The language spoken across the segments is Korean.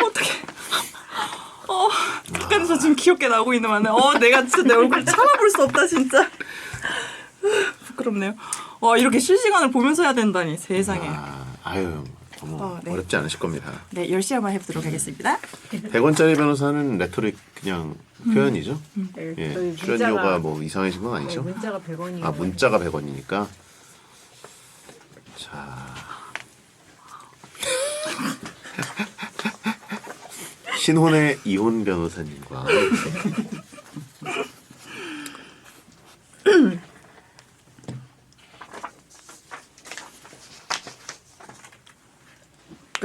어떡해. 북한에서 지금 귀엽게 나오고 있는 만에 내가 진짜 내 얼굴 참아볼 수 없다 진짜. 부끄럽네요. 이렇게 실시간을 보면서 해야 된다니 세상에. 아유 너무 네. 어렵지 않으실 겁니다. 네, 열심히 한번 해보도록 하겠습니다. 100원짜리 변호사는 레토릭 그냥 표현이죠. 네, 예, 저희 출연료가 뭐 이상하신 건 아니죠? 네, 문자가 100원이에요. 아 문자가 100원이니까. 자. 신혼의 이혼 변호사님과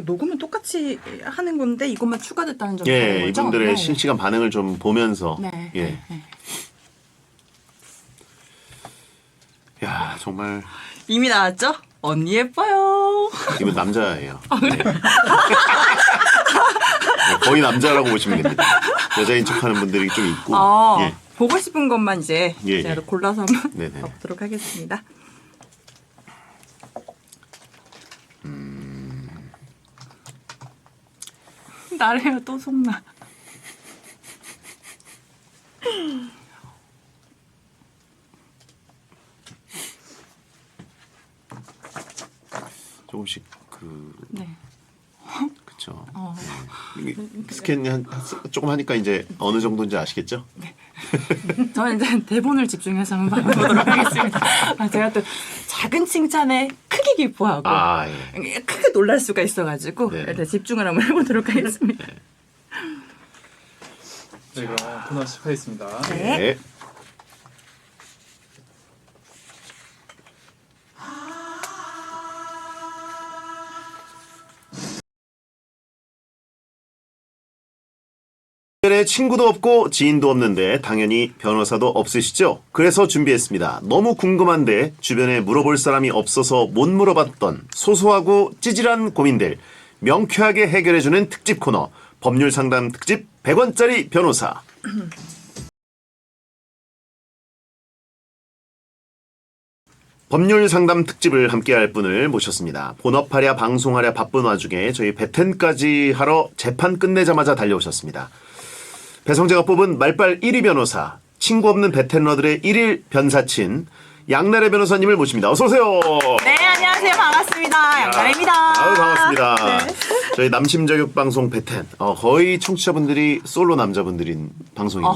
녹음은 똑같이 하는 건데 이것만 추가됐다는 점이 다른 예, 거죠? 이분들의 네. 실시간 반응을 좀 보면서 네. 예. 네. 야 정말 이미 나왔죠? 언니 예뻐요. 이분 남자예요. 네. 거의 남자라고 보시면 됩니다. 여자인 척하는 분들이 좀 있고. 예. 보고 싶은 것만 이제 예, 제가 예. 골라서 한번 네네. 가보도록 하겠습니다. 나래요 또 속나. 조금씩 네. 그쵸. 네. 이게 스캔 조금 하니까 이제 어느 정도인지 아시겠죠? 저는 이제 대본을 집중해서 한번 봐보도록 하겠습니다. 제가 또 작은 칭찬에 크게 기뻐하고 예. 크게 놀랄 수가 있어가지고 네. 일단 집중을 한번 해보도록 하겠습니다. 네, 그럼 코너 시작하겠습니다. 네. 네. 주변에 친구도 없고 지인도 없는데 당연히 변호사도 없으시죠? 그래서 준비했습니다. 너무 궁금한데 주변에 물어볼 사람이 없어서 못 물어봤던 소소하고 찌질한 고민들 명쾌하게 해결해주는 특집 코너 법률 상담 특집 100원짜리 변호사. 법률 상담 특집을 함께할 분을 모셨습니다. 본업하랴 방송하랴 바쁜 와중에 저희 배텐까지 하러 재판 끝내자마자 달려오셨습니다. 배성재가 뽑은 말빨 1위 변호사, 친구 없는 베테너들의 1일 변사친 양나래 변호사님을 모십니다. 어서 오세요. 네, 안녕하세요. 반갑습니다. 양나래입니다. 아유, 반갑습니다. 네. 저희 남심저격 방송 베텐. 거의 청취자분들이 솔로 남자분들인 방송인데.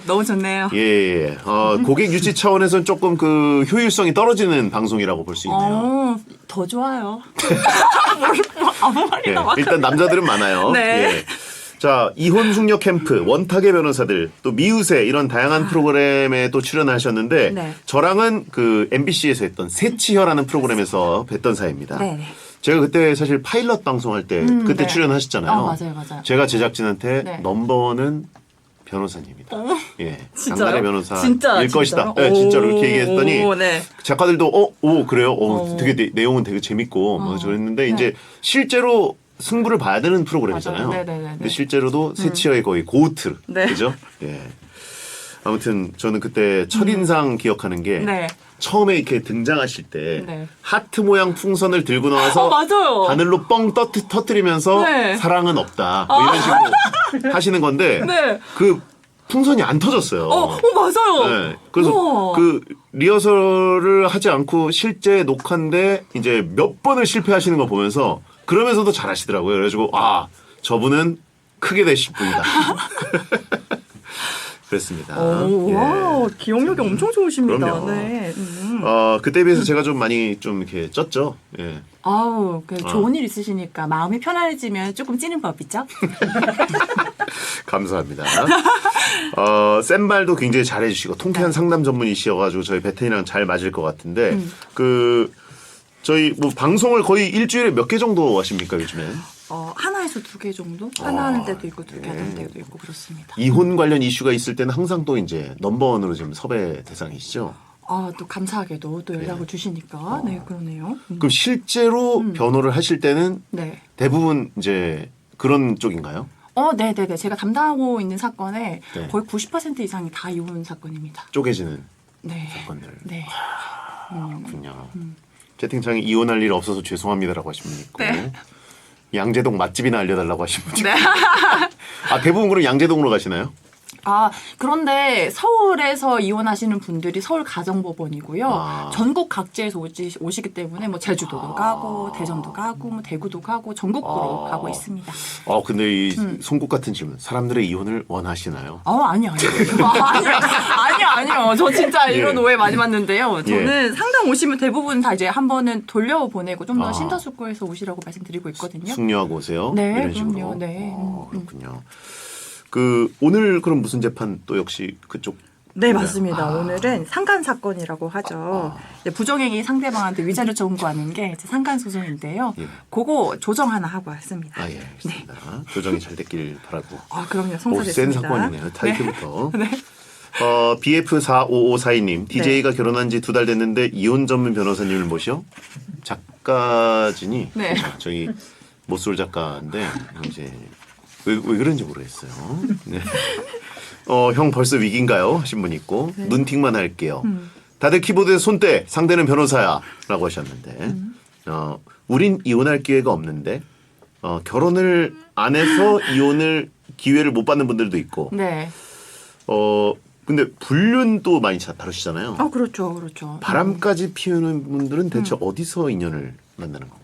너무 좋네요. 예. 고객 유치 차원에서는 조금 그 효율성이 떨어지는 방송이라고 볼 수 있네요. 더 좋아요. 아무 말이나 막. 일단 남자들은 많아요. 네. 예. 자, 이혼 숙녀 캠프, 원탁의 변호사들, 또 미우새 이런 다양한 프로그램에 또 출연하셨는데 네. 저랑은 그 MBC에서 했던 새치혀라는 프로그램에서 뵀던 사이입니다. 네. 제가 그때 사실 파일럿 방송할 때 그때 네. 출연하셨잖아요. 맞아요. 제가 제작진한테 네. 넘버는 변호사님이다. 예, 진짜요? 양나래 변호사일 진짜로? 것이다. 네, 진짜로 이렇게 얘기했더니 네. 작가들도 그래요. 되게 내용은 되게 재밌고 뭐 그랬는데 이제 실제로 승부를 봐야 되는 프로그램이잖아요. 맞아요. 네네네. 근데 실제로도 새치어의 거의 고우트. 네. 그죠? 예. 아무튼 저는 그때 첫인상 기억하는 게 네. 처음에 이렇게 등장하실 때 네. 하트 모양 풍선을 들고 나와서 맞아요. 바늘로 뻥 터트리면서 네. 사랑은 없다. 뭐 이런 식으로 하시는 건데 네. 그 풍선이 안 터졌어요. 맞아요. 네. 그래서 우와. 그 리허설을 하지 않고 실제 녹화인데 이제 몇 번을 실패하시는 거 보면서 그러면서도 잘하시더라고요. 그래가지고 저분은 크게 되실 분이다. 그랬습니다. 와, 기억력이 엄청 좋으십니다. 그럼요. 네. 그때 비해서 제가 좀 많이 좀 이렇게 쪘죠. 예. 좋은 일 있으시니까 마음이 편안해지면 조금 찌는 법이죠. 감사합니다. 센 말도 굉장히 잘해주시고 통쾌한 상담 전문이시여가지고 저희 베텐이랑 잘 맞을 것 같은데 저희 뭐 방송을 거의 일주일에 몇 개 정도 하십니까 요즘엔? 하나에서 2개 정도? 하나 하는 때도 있고 2개 하는 때도 있고 그렇습니다. 이혼 관련 이슈가 있을 때는 항상 또 이제 넘버원으로 지금 섭외 대상이시죠? 또 감사하게도 또 연락을 주시니까 네 그러네요. 그럼 실제로 변호를 하실 때는 네. 대부분 이제 그런 쪽인가요? 네네네. 제가 담당하고 있는 사건의 네. 거의 90% 이상이 다 이혼 사건입니다. 쪼개지는 네. 사건들. 네. 그렇군요. 채팅창에 이혼할 일 없어서 죄송합니다라고 하신 분 있고. 네. 양재동 맛집이나 알려달라고 하신 분이. 네. 아, 대부분 그럼 양재동으로 가시나요? 아, 그런데 서울에서 이혼하시는 분들이 서울 가정법원이고요. 아. 전국 각지에서 오시기 때문에 뭐 제주도도 가고 대전도 가고 뭐 대구도 가고 전국구로 가고 있습니다. 근데 이 송곳 같은 질문. 사람들의 이혼을 원하시나요? 아니요. 아니요. 저 진짜 이런 예. 오해 많이 받는데요. 저는 예. 상담 오시면 대부분 다 이제 한 번은 돌려보내고 좀 더 심사숙고해서 오시라고 말씀드리고 있거든요. 숙려하고 오세요? 네, 이런 그럼요. 식으로. 네. 그렇군요. 오늘 그럼 무슨 재판 또 역시 그쪽? 네, 맞습니다. 오늘은 상간 사건이라고 하죠. 이제 부정행위 상대방한테 위자료 청구하는 게 이제 상간 소송인데요. 예. 그거 조정 하나 하고 왔습니다. 예, 알겠습니다. 조정이 잘 됐길 바라고. 그럼요. 센 성사됐습니다. 사건이네요. 타이틀부터. 네. BF455422님, DJ가 결혼한 지 2달 됐는데 이혼 전문 변호사님을 모셔? 작가진이 네. 저희 모쏠 작가인데 이제 왜 그런지 모르겠어요. 네. 형 벌써 위기인가요? 하신 분 있고 눈팅만 할게요. 다들 키보드에 손대 상대는 변호사야 라고 하셨는데 우린 이혼할 기회가 없는데 결혼을 안 해서 이혼을 기회를 못 받는 분들도 있고 네. 근데 불륜도 많이 다루시잖아요. 그렇죠. 바람까지 피우는 분들은 대체 어디서 인연을 만나는 건가요?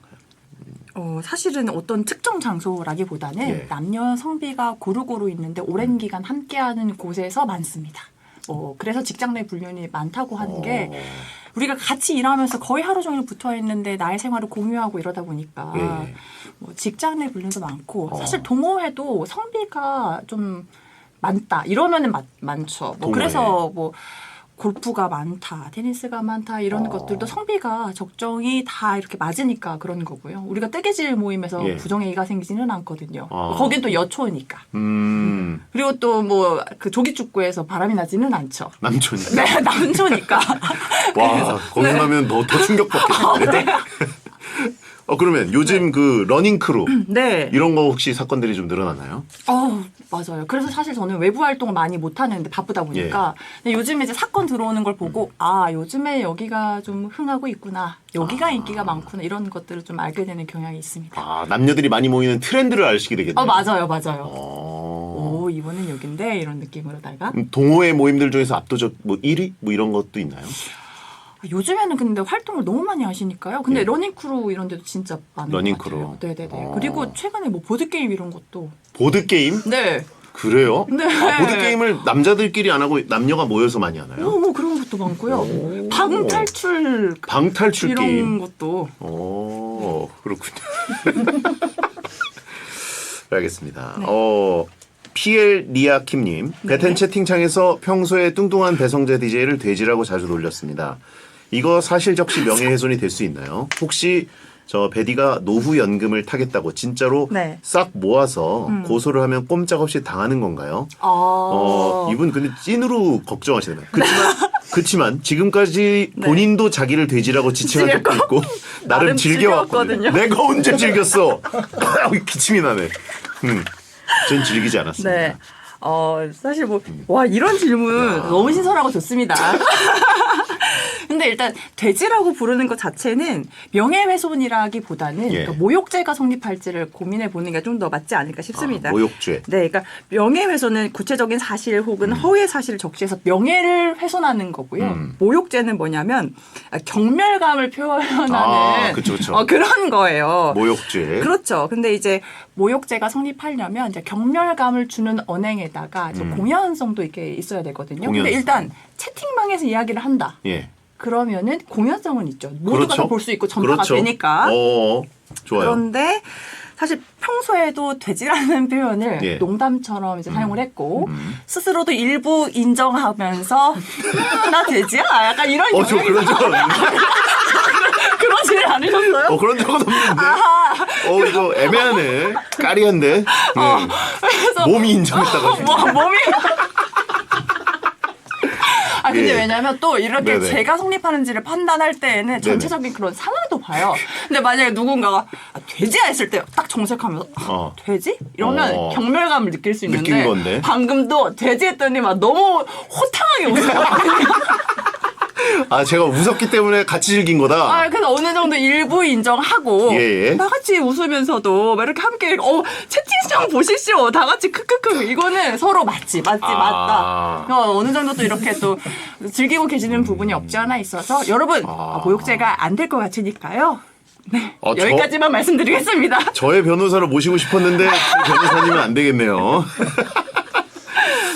사실은 어떤 특정 장소라기보다는 예. 남녀 성비가 고루고루 있는데 오랜 기간 함께하는 곳에서 많습니다. 그래서 직장 내 불륜이 많다고 하는 게 우리가 같이 일하면서 거의 하루 종일 붙어 있는데 나의 생활을 공유하고 이러다 보니까 예. 뭐 직장 내 불륜도 많고 사실 동호회도 성비가 좀 많다 이러면은 많죠. 동호회. 그래서 뭐 골프가 많다, 테니스가 많다 이런 것들도 성비가 적정히 다 이렇게 맞으니까 그런 거고요. 우리가 뜨개질 모임에서 예. 부정행위가 생기지는 않거든요. 거긴 또 여초니까. 그리고 또 뭐 그 조기축구에서 바람이 나지는 않죠. 남촌이. 네, 남초니까. 와, 거기서 나면 더 충격받겠는데. 그러면 요즘 그 러닝 크루 네. 이런 거 혹시 사건들이 좀 늘어나나요? 맞아요. 그래서 사실 저는 외부 활동을 많이 못 하는데 바쁘다 보니까 근데 요즘에 이제 사건 들어오는 걸 보고 요즘에 여기가 좀 흥하고 있구나. 여기가 인기가 많구나. 이런 것들을 좀 알게 되는 경향이 있습니다. 남녀들이 많이 모이는 트렌드를 아시게 되겠네요. 맞아요. 오, 이번엔 여긴데 이런 느낌으로다가. 동호회 모임들 중에서 압도적 뭐 1위 뭐 이런 것도 있나요? 요즘에는 근데 활동을 너무 많이 하시니까요. 근데 예. 러닝크루 이런 데도 진짜 많은 러닝 것 같아요. 크루. 네네네. 그리고 최근에 뭐 보드게임 이런 것도. 보드게임? 네. 그래요? 네. 보드게임을 남자들끼리 안 하고 남녀가 모여서 많이 하나요? 뭐 그런 것도 많고요. 방탈출 방탈출 이런 게임. 것도. 그렇군요. 알겠습니다. 네. PL 리아킴님, 베텐 채팅창에서 평소에 뚱뚱한 배성재 DJ를 돼지라고 자주 놀렸습니다. 이거 사실적시 명예훼손이 될 수 있나요? 혹시 저 베디가 노후연금을 타겠다고 진짜로 네. 싹 모아서 고소를 하면 꼼짝없이 당하는 건가요? 이분 근데 찐으로 걱정하시네요. 그렇지만 지금까지 본인도 자기를 돼지라고 지칭한 적도 있고 나름 즐겨왔거든요. 내가 언제 즐겼어? 기침이 나네. 전 즐기지 않았습니다. 네. 사실 이런 질문 너무 신선하고 좋습니다. 근데 일단 돼지라고 부르는 것 자체는 명예훼손이라기보다는 예. 그러니까 모욕죄가 성립할지를 고민해 보는 게 좀 더 맞지 않을까 싶습니다. 모욕죄. 네, 그러니까 명예훼손은 구체적인 사실 혹은 허위의 사실을 적시해서 명예를 훼손하는 거고요. 모욕죄는 뭐냐면 경멸감을 표현하는 그쵸. 그런 거예요. 모욕죄. 그렇죠. 근데 이제 모욕죄가 성립하려면 이제 경멸감을 주는 언행에다가 좀 공연성도 이렇게 있어야 되거든요. 근데 일단 채팅방에서 이야기를 한다. 예. 그러면은 공연성은 있죠. 모두가 다 볼 수 있고 전파가 되니까. 좋아요. 그런데 사실 평소에도 돼지라는 표현을 예. 농담처럼 이제 사용을 했고 스스로도 일부 인정하면서 나 돼지야? 약간 이런 저 그런 적 없는데. 그러지 않으셨어요? 그런 적은 없는데. 이거 애매하네. 까리한데. 그래서 몸이 인정했다가. 몸이 근데 예. 왜냐면 또 이렇게 네네. 죄가 성립하는지를 판단할 때에는 전체적인 그런 상황도 봐요. 근데 만약에 누군가가 돼지야 했을 때 딱 정색하면서 돼지? 이러면 경멸감을 느낄 수 있는데 느낀 건데. 방금도 돼지 했더니 막 너무 호탕하게 웃어요. 아, 제가 웃었기 때문에 같이 즐긴 거다. 아, 그래서 어느 정도 일부 인정하고 예, 예. 다 같이 웃으면서도 막 이렇게 함께 채팅창 보시시오. 다 같이 크크크. 이거는 서로 맞지 맞다. 어느 정도 또 이렇게 또 즐기고 계시는 부분이 없지 않아 있어서 여러분 모욕죄가 안 될 것 같으니까요. 네, 여기까지만 말씀드리겠습니다. 저의 변호사를 모시고 싶었는데 그 변호사님은 안 되겠네요.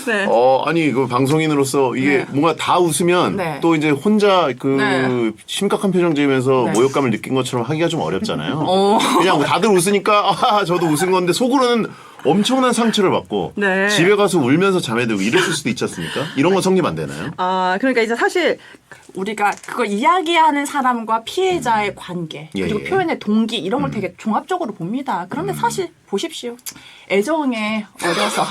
네. 아니 그 방송인으로서 이게 네. 뭔가 다 웃으면 네. 또 이제 혼자 그 네. 심각한 표정 지으면서 네. 모욕감을 느낀 것처럼 하기가 좀 어렵잖아요. 그냥 뭐 다들 웃으니까 저도 웃은 건데 속으로는 엄청난 상처를 받고 네. 집에 가서 울면서 잠에 들고 이랬을 수도 있지 않습니까? 이런 건 성립 안 되나요? 그러니까 이제 사실 우리가 그걸 이야기하는 사람과 피해자의 관계 예, 그리고 예. 표현의 동기 이런 걸 되게 종합적으로 봅니다. 그런데 사실 보십시오. 애정에 어려서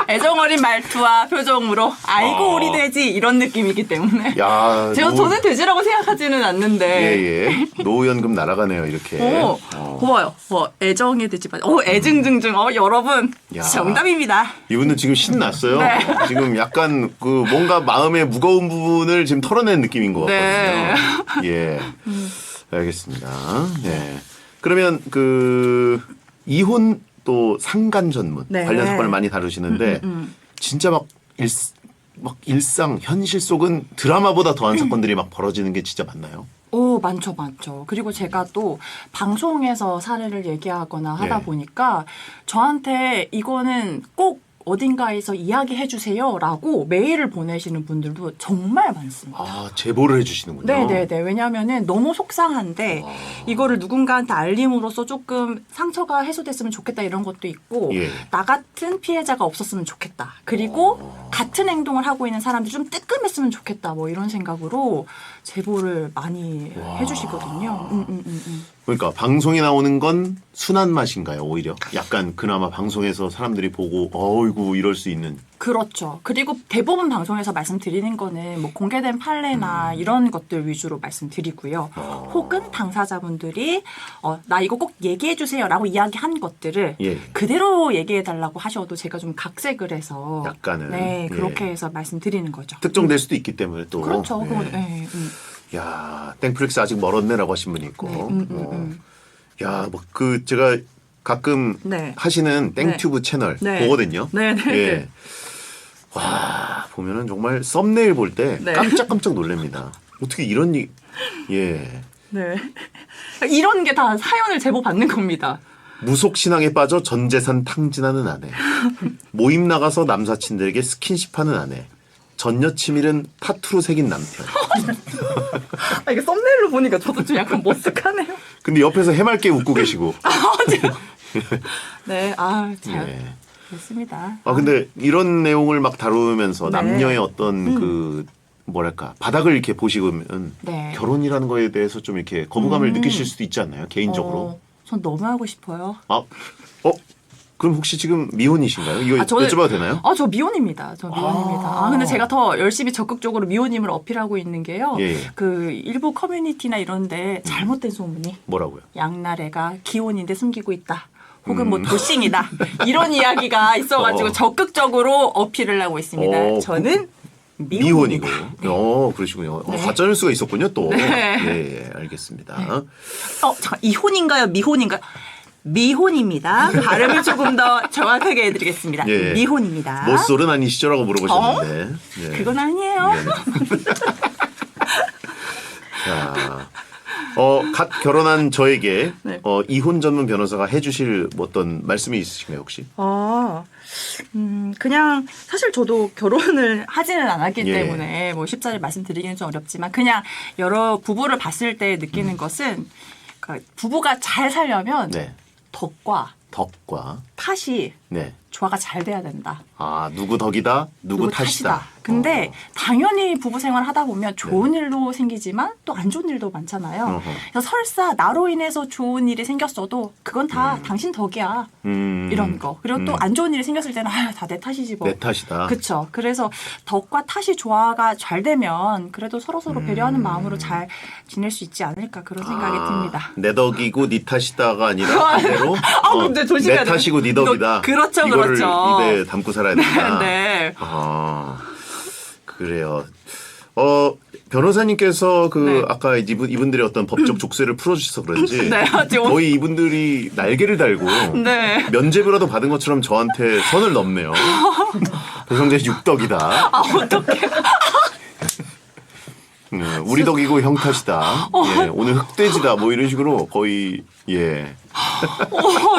애정 어린 말투와 표정으로 아이고 우리 돼지 이런 느낌이기 때문에 야, 저는 돼지라고 생각하지는 않는데 예. 노후연금 날아가네요 이렇게. 고마워요. 애정의 돼지 애증증증 여러분 야. 정답입니다. 이분은 지금 신났어요. 네. 지금 약간 그 뭔가 마음의 무거운 부분을 지금 털어낸 느낌인 것 네. 같거든요. 예. 알겠습니다. 네. 그러면 그 이혼 또 상간 전문 네. 관련 사건을 많이 다루시는데 진짜 막 일상 현실 속은 드라마보다 더한 사건들이 막 벌어지는 게 진짜 많나요? 많죠, 많죠. 그리고 제가 또 방송에서 사례를 얘기하거나 하다 네. 보니까 저한테 이거는 꼭 어딘가에서 이야기해 주세요라고 메일을 보내시는 분들도 정말 많습니다. 제보를 해주시는군요. 네네네. 왜냐하면은 너무 속상한데 이거를 누군가한테 알림으로써 조금 상처가 해소됐으면 좋겠다 이런 것도 있고 예. 나 같은 피해자가 없었으면 좋겠다. 그리고 같은 행동을 하고 있는 사람들이 좀 뜨끔했으면 좋겠다. 뭐 이런 생각으로 제보를 많이 해주시거든요. 그러니까 방송에 나오는 건 순한 맛인가요? 오히려 약간 그나마 방송에서 사람들이 보고 어이구 이럴 수 있는. 그렇죠. 그리고 대부분 방송에서 말씀드리는 거는 뭐 공개된 판례나 이런 것들 위주로 말씀드리고요. 혹은 당사자분들이 나 이거 꼭 얘기해 주세요라고 이야기한 것들을 예. 그대로 얘기해 달라고 하셔도 제가 좀 각색을 해서 약간은, 네 그렇게 예. 해서 말씀드리는 거죠. 특정될 수도 있기 때문에 또. 그렇죠. 예. 그건, 네, 야, 땡플릭스 아직 멀었네라고 하신 분이 있고. 네, 야, 뭐 그 제가 가끔 네. 하시는 땡튜브 채널 네. 보거든요. 네, 네, 예. 네. 와, 보면은 정말 썸네일 볼 때 네. 깜짝깜짝 놀랍니다. 어떻게 이런 예. 네. 이런 게 다 사연을 제보 받는 겁니다. 무속 신앙에 빠져 전 재산 탕진하는 아내. 모임 나가서 남사친들에게 스킨십하는 아내. 전 여친 일은 타투로 새긴 남편. 이게 썸네일로 보니까 저도 좀 약간 머쓱하네요. 근데 옆에서 해맑게 웃고 계시고. 네, 잘 예. 됐습니다. 근데 이런 내용을 막 다루면서 네. 남녀의 어떤 그 뭐랄까 바닥을 이렇게 보시면 네. 결혼이라는 거에 대해서 좀 이렇게 거부감을 느끼실 수도 있지 않나요? 개인적으로. 전 너무 하고 싶어요. 그럼 혹시 지금 미혼이신가요? 이거 여쭤봐도 되나요? 저 미혼입니다. 저 미혼입니다. 근데 제가 더 열심히 적극적으로 미혼임을 어필하고 있는 게요. 예. 그 일부 커뮤니티나 이런데 잘못된 소문이 뭐라고요? 양나래가 기혼인데 숨기고 있다. 혹은 뭐 도싱이다. 이런 이야기가 있어가지고 적극적으로 어필을 하고 있습니다. 저는 미혼이고. 네. 그러시군요. 가짜 뉴스가 있었군요, 또. 네. 예, 알겠습니다. 잠깐 이혼인가요? 미혼인가요? 미혼입니다. 발음을 조금 더 정확하게 해드리겠습니다. 예. 미혼입니다. 모쏠은 아니시죠라고 물어보셨는데. 예. 그건 아니에요. 자, 갓 결혼한 저에게 네. 이혼 전문 변호사가 해주실 어떤 말씀이 있으신가요, 혹시? 그냥 사실 저도 결혼을 하지는 않았기 예. 때문에 뭐 쉽사리 말씀드리기는 좀 어렵지만 그냥 여러 부부를 봤을 때 느끼는 것은 그러니까 부부가 잘 살려면 네. 덕과 탓이 네. 조화가 잘 돼야 된다. 누구 덕이다, 누구 탓이다. 근데 당연히 부부 생활 하다 보면 좋은 일도 생기지만 또 안 좋은 일도 많잖아요. 그래서 설사 나로 인해서 좋은 일이 생겼어도 그건 다 당신 덕이야. 이런 거. 그리고 또 안 좋은 일이 생겼을 때는 다 내 탓이지 뭐. 내 탓이다. 그렇죠. 그래서 덕과 탓이 조화가 잘 되면 그래도 서로서로 배려하는 마음으로 잘 지낼 수 있지 않을까 그런 생각이 듭니다. 내 덕이고 네 탓이다가 아니라 반대로 근데 조심해야 내 돼요. 탓이고 네 덕이다. 그렇죠, 이거를 그렇죠. 입에 담고 살아야 된다. 네. 그래요. 변호사님께서 네. 아까 이분들의 어떤 법적 족쇄를 풀어주셔서 그런지 네, 지금 거의 이분들이 날개를 달고 네. 면죄부라도 받은 것처럼 저한테 선을 넘네요. 배성재 육덕이다. 어떡해. 우리 덕이고 형 탓이다. 예, 오늘 흑돼지다. 뭐 이런 식으로 거의 예.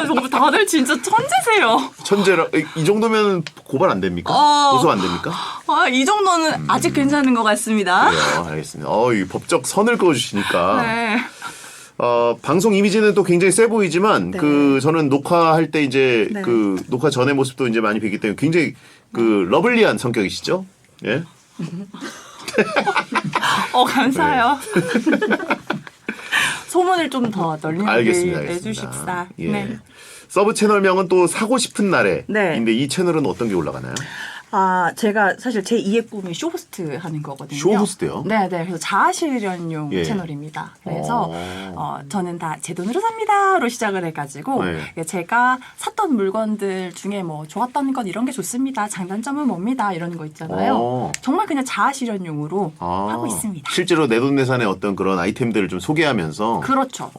정말 다들 진짜 천재세요. 천재라 이 정도면 고발 안 됩니까? 고소 안 됩니까? 이 정도는 아직 괜찮은 것 같습니다. 그래요. 알겠습니다. 이 법적 선을 그어주시니까. 네. 방송 이미지는 또 굉장히 세 보이지만 네. 저는 녹화할 때 이제 네. 녹화 전의 모습도 이제 많이 뵙기 때문에 굉장히 러블리한 성격이시죠? 예. 감사해요. 소문을 좀 더 널리 알겠습니다. 내주십사. 예. 네. 서브 채널명은 또 사고 싶은 날에. 네. 근데 이 채널은 어떤 게 올라가나요? 제가 사실 제 2의 꿈이 쇼호스트 하는 거거든요. 쇼호스트요? 네. 그래서 자아실현용 예. 채널입니다. 그래서 저는 다 제 돈으로 삽니다로 시작을 해가지고 네. 제가 샀던 물건들 중에 뭐 좋았던 건 이런 게 좋습니다. 장단점은 뭡니다. 이런 거 있잖아요. 정말 그냥 자아실현용으로 하고 있습니다. 실제로 내돈내산의 어떤 그런 아이템들을 좀 소개하면서. 그렇죠.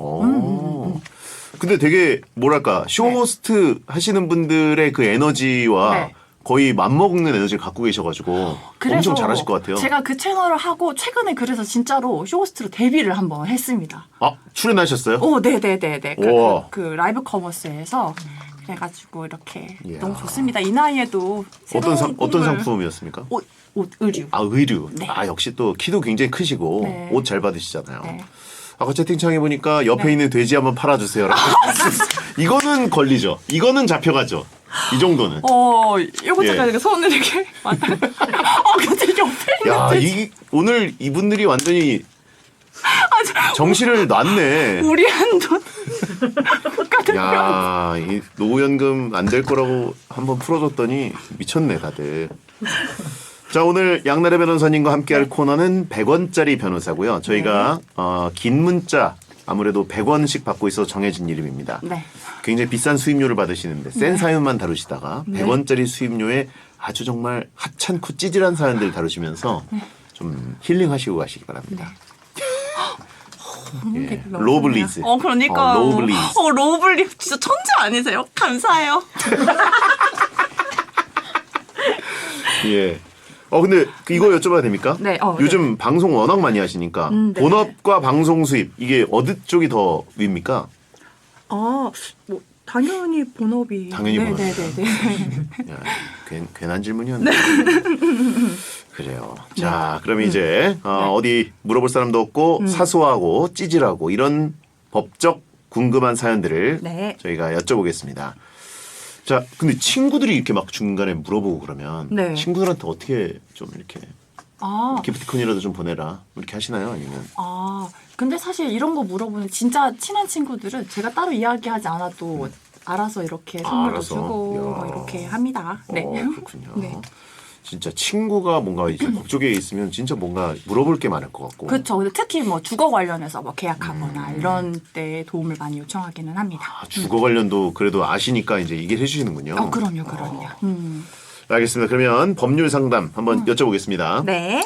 근데 되게 뭐랄까 쇼호스트 하시는 분들의 그 에너지와 네. 거의 맞먹는 에너지를 갖고 계셔가지고 엄청 잘하실 것 같아요. 제가 그 채널을 하고 최근에 그래서 진짜로 쇼호스트로 데뷔를 한번 했습니다. 출연하셨어요? 네네네네. 그 라이브 커머스에서 그래가지고 이렇게 이야. 너무 좋습니다. 이 나이에도 어떤 상품이었습니까? 옷, 의류. 의류. 네. 역시 또 키도 굉장히 크시고 네. 옷 잘 받으시잖아요. 네. 아까 채팅창에 보니까 옆에 네. 있는 돼지 한번 팔아주세요. 이거는 걸리죠. 이거는 잡혀가죠. 이 정도는. 요거 잠깐 예. 손을 이렇게 왔다. 근데 옆에 야, 있는 돼지. 오늘 이분들이 완전히 정신을 놨네. 우리 한돈 야, 이 노후연금 안 될 거라고 한번 풀어줬더니 미쳤네 다들. 자, 오늘 양나래 변호사님과 함께할 코너는 100원짜리 변호사고요. 저희가 긴 문자 아무래도 100원씩 받고 있어서 정해진 이름입니다. 네. 굉장히 비싼 수임료를 받으시는데 센 사연만 다루시다가 100원짜리 수임료에 아주 정말 하찮고 찌질한 사연들 다루시면서 좀 힐링하시고 가시기 바랍니다. 예. 로블리즈. 그러니까. 로블리즈. 로블리 진짜 천재 아니세요? 감사해요. 예. 근데 이거 여쭤봐도 됩니까? 네. 요즘 방송 워낙 많이 하시니까 네. 본업과 방송 수입 이게 어느 쪽이 더 위입니까? 뭐 당연히 본업이. 당연히 본업이요. 네네네. 야, 괜한 질문이었네. 그래요. 자, 그러면 이제 어디 물어볼 사람도 없고 사소하고 찌질하고 이런 법적 궁금한 사연들을 네. 저희가 여쭤보겠습니다. 자, 근데 친구들이 이렇게 막 중간에 물어보고 그러면 네. 친구들한테 어떻게 좀 이렇게 기프티콘이라도 좀 보내라 이렇게 하시나요? 아니면 근데 사실 이런 거 물어보는 진짜 친한 친구들은 제가 따로 이야기하지 않아도 알아서 이렇게 선물도 알아서? 주고 야. 뭐 이렇게 합니다. 네. 그렇군요. 네. 진짜 친구가 뭔가 이제 법조계에 있으면 진짜 뭔가 물어볼 게 많을 것 같고. 그렇죠. 근데 특히 뭐 주거 관련해서 뭐 계약하거나 이런 때 도움을 많이 요청하기는 합니다. 주거 관련도 그래도 아시니까 이제 얘기를 해주시는군요. 그럼요. 알겠습니다. 그러면 법률 상담 한번 여쭤보겠습니다. 네.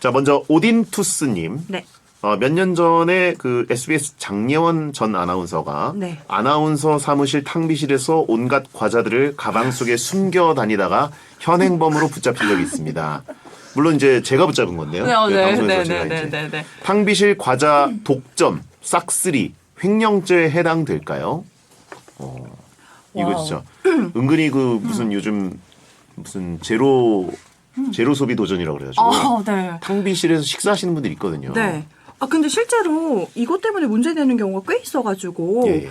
자, 먼저 오딘투스님. 네. 몇 년 전에 그 SBS 장예원 전 아나운서가 네. 아나운서 사무실 탕비실에서 온갖 과자들을 가방 속에 숨겨 다니다가 현행범으로 붙잡힌 적이 있습니다. 물론 이제 제가 붙잡은 건데요. 방송에서 제가 이제 탕비실 과자 독점, 싹쓸이, 횡령죄에 해당될까요? 이거 와우. 진짜 은근히 그 무슨 요즘 무슨 제로 소비 도전이라고 그래가지고 네. 탕비실에서 식사하시는 분들이 있거든요. 네. 근데 실제로 이것 때문에 문제되는 경우가 꽤 있어가지고 예.